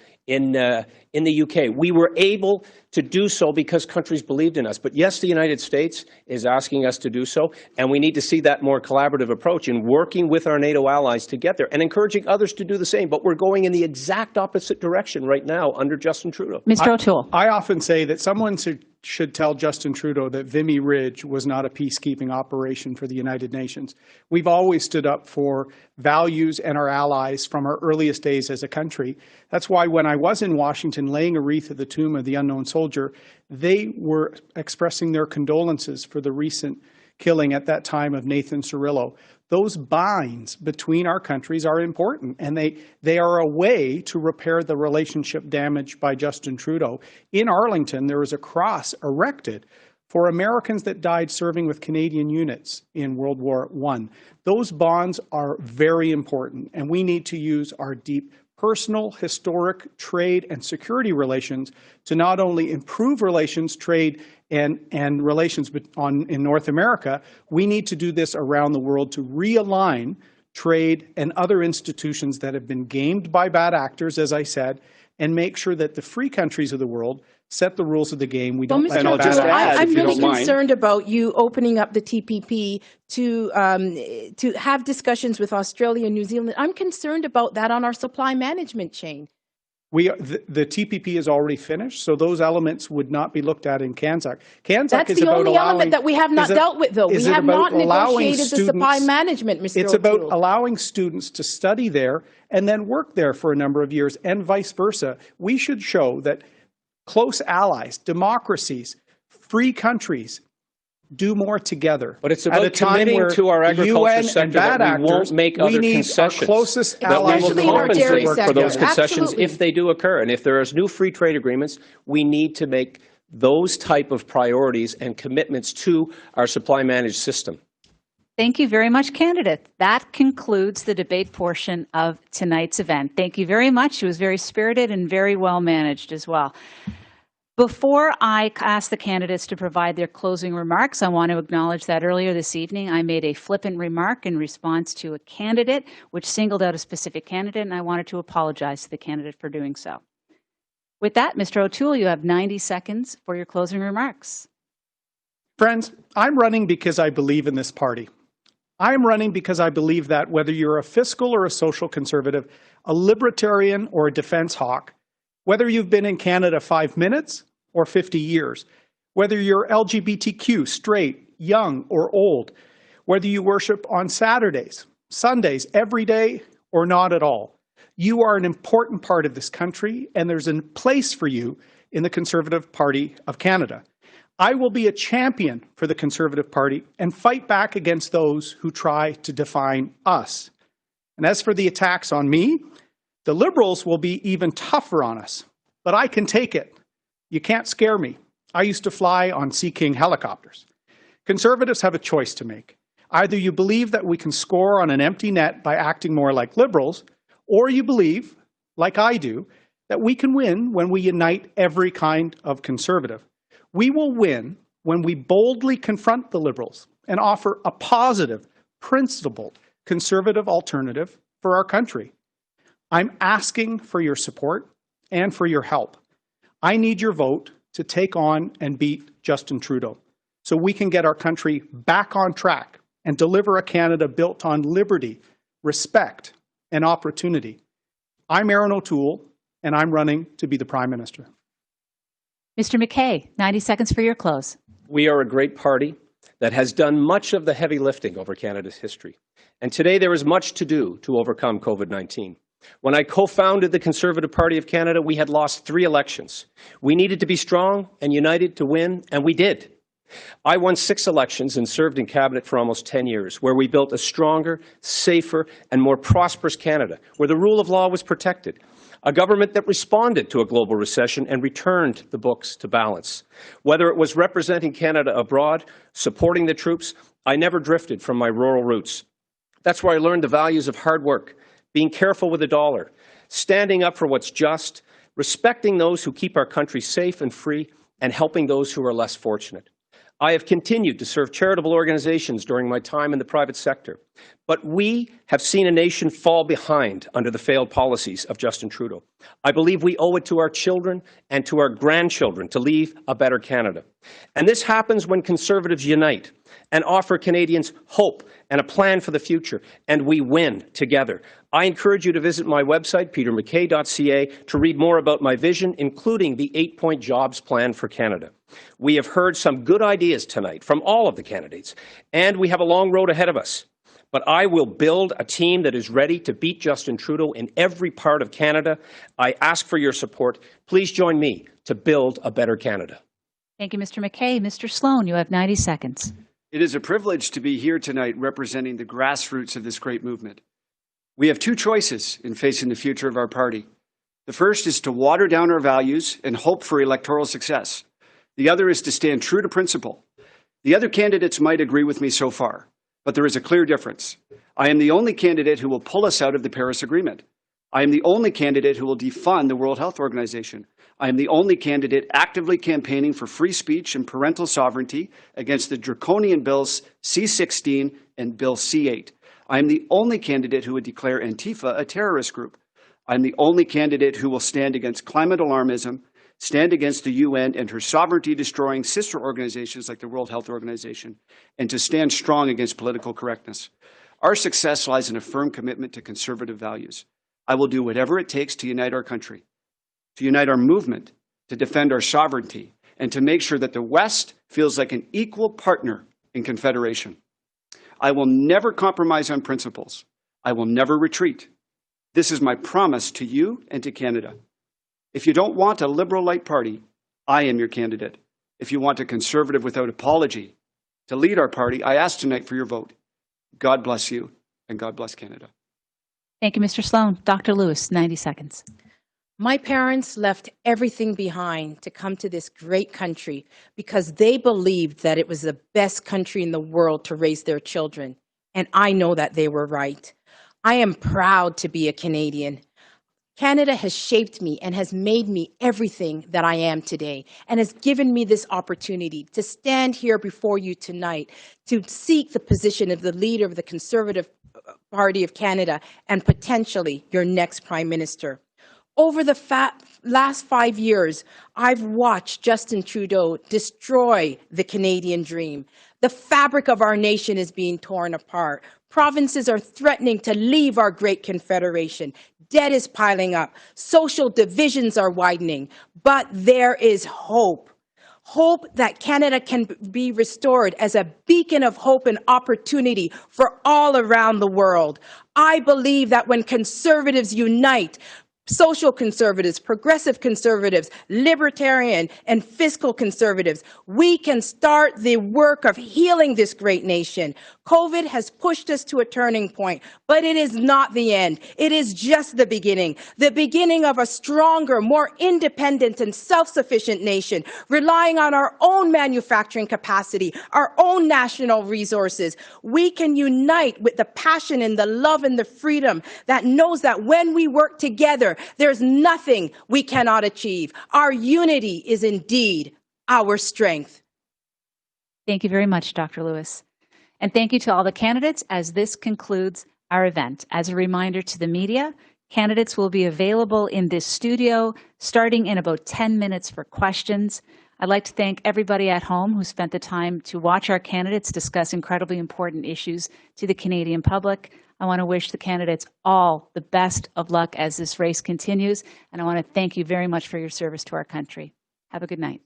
in the UK. We were able to do so because countries believed in us. But yes, the United States is asking us to do so, and we need to see that more collaborative approach in working with our NATO allies to get there and encouraging others to do the same. But we're going in the exact opposite direction right now under Justin Trudeau.
Mr. O'Toole.
I often say that someone should tell Justin Trudeau that Vimy Ridge was not a peacekeeping operation for the United Nations. We've always stood up for values and our allies from our earliest days as a country. That's why when I was in Washington laying a wreath at the tomb of the unknown soldier, they were expressing their condolences for the recent killing at that time of Nathan Cirillo. Those binds between our countries are important, and they are a way to repair the relationship damaged by Justin Trudeau. In Arlington, there was a cross erected for Americans that died serving with Canadian units in World War I. Those bonds are very important, and we need to use our deep personal, historic, trade, and security relations to not only improve relations, trade, and relations in North America, we need to do this around the world to realign trade and other institutions that have been gamed by bad actors, as I said, and make sure that the free countries of the world set the rules of the game. We don't let bad actors.
I'm really concerned about you opening up the TPP to have discussions with Australia and New Zealand. I'm concerned about that on our supply management chain.
The TPP is already finished, so those elements would not be looked at in CANZAC.
That's the only element that we have not dealt with, though. We have not negotiated the supply management, Mr.
It's
O'Toole.
about allowing students to study there and then work there for a number of years, and vice versa. We should show that close allies, democracies, free countries do more together.
But it's about committing to our agriculture sector that we won't make other concessions.
Closest
that
allies
we will compensate for those concessions if they do occur. And if there is new free trade agreements, we need to make those type of priorities and commitments to our supply managed system.
Thank you very much, candidate. That concludes the debate portion of tonight's event. Thank you very much. It was very spirited and very well managed as well. Before I ask the candidates to provide their closing remarks, I want to acknowledge that earlier this evening I made a flippant remark in response to a candidate which singled out a specific candidate, and I wanted to apologize to the candidate for doing so. With that, Mr. O'Toole, you have 90 seconds for your closing remarks.
Friends, I'm running because I believe in this party. I'm running because I believe that whether you're a fiscal or a social conservative, a libertarian or a defense hawk, whether you've been in Canada 5 minutes or 50 years, whether you're LGBTQ, straight, young, or old, whether you worship on Saturdays, Sundays, every day, or not at all, you are an important part of this country, and there's a place for you in the Conservative Party of Canada. I will be a champion for the Conservative Party and fight back against those who try to define us. And as for the attacks on me, the Liberals will be even tougher on us, but I can take it. You can't scare me. I used to fly on Sea King helicopters. Conservatives have a choice to make. Either you believe that we can score on an empty net by acting more like Liberals, or you believe, like I do, that we can win when we unite every kind of conservative. We will win when we boldly confront the Liberals and offer a positive, principled, conservative alternative for our country. I'm asking for your support and for your help. I need your vote to take on and beat Justin Trudeau so we can get our country back on track and deliver a Canada built on liberty, respect, and opportunity. I'm Erin O'Toole, and I'm running to be the Prime Minister.
Mr. MacKay, 90 seconds for your close.
We are a great party that has done much of the heavy lifting over Canada's history. And today there is much to do to overcome COVID-19. When I co-founded the Conservative Party of Canada, we had lost 3 elections. We needed to be strong and united to win, and we did. I won 6 elections and served in cabinet for almost 10 years, where we built a stronger, safer, and more prosperous Canada, where the rule of law was protected, a government that responded to a global recession and returned the books to balance. Whether it was representing Canada abroad, supporting the troops, I never drifted from my rural roots. That's where I learned the values of hard work, being careful with the dollar, standing up for what's just, respecting those who keep our country safe and free, and helping those who are less fortunate. I have continued to serve charitable organizations during my time in the private sector. But we have seen a nation fall behind under the failed policies of Justin Trudeau. I believe we owe it to our children and to our grandchildren to leave a better Canada. And this happens when Conservatives unite and offer Canadians hope and a plan for the future, and we win together. I encourage you to visit my website, petermackay.ca, to read more about my vision, including the 8-point jobs plan for Canada. We have heard some good ideas tonight from all of the candidates, and we have a long road ahead of us. But I will build a team that is ready to beat Justin Trudeau in every part of Canada. I ask for your support. Please join me to build a better Canada.
Thank you, Mr. MacKay. Mr. Sloan, you have 90 seconds.
It is a privilege to be here tonight representing the grassroots of this great movement. We have two choices in facing the future of our party. The first is to water down our values and hope for electoral success. The other is to stand true to principle. The other candidates might agree with me so far, but there is a clear difference. I am the only candidate who will pull us out of the Paris Agreement. I am the only candidate who will defund the World Health Organization. I am the only candidate actively campaigning for free speech and parental sovereignty against the draconian bills C-16 and Bill C-8. I am the only candidate who would declare Antifa a terrorist group. I am the only candidate who will stand against climate alarmism, stand against the UN and her sovereignty-destroying sister organizations like the World Health Organization, and to stand strong against political correctness. Our success lies in a firm commitment to conservative values. I will do whatever it takes to unite our country, to unite our movement, to defend our sovereignty, and to make sure that the West feels like an equal partner in Confederation. I will never compromise on principles. I will never retreat. This is my promise to you and to Canada. If you don't want a Liberal light party, I am your candidate. If you want a Conservative without apology to lead our party, I ask tonight for your vote. God bless you, and God bless Canada.
Thank you, Mr. Sloan. Dr. Lewis, 90 seconds.
My parents left everything behind to come to this great country because they believed that it was the best country in the world to raise their children. And I know that they were right. I am proud to be a Canadian. Canada has shaped me and has made me everything that I am today and has given me this opportunity to stand here before you tonight to seek the position of the leader of the Conservative Party of Canada and potentially your next Prime Minister. Over the last 5 years, I've watched Justin Trudeau destroy the Canadian dream. The fabric of our nation is being torn apart. Provinces are threatening to leave our great confederation. Debt is piling up. Social divisions are widening. But there is hope. Hope that Canada can be restored as a beacon of hope and opportunity for all around the world. I believe that when Conservatives unite, social conservatives, progressive conservatives, libertarian and fiscal conservatives, we can start the work of healing this great nation. COVID has pushed us to a turning point, but it is not the end. It is just the beginning of a stronger, more independent and self-sufficient nation, relying on our own manufacturing capacity, our own national resources. We can unite with the passion and the love and the freedom that knows that when we work together, there's nothing we cannot achieve. Our unity is indeed our strength.
Thank you very much, Dr. Lewis. And thank you to all the candidates as this concludes our event. As a reminder to the media, candidates will be available in this studio starting in about 10 minutes for questions. I'd like to thank everybody at home who spent the time to watch our candidates discuss incredibly important issues to the Canadian public. I want to wish the candidates all the best of luck as this race continues, and I want to thank you very much for your service to our country. Have a good night.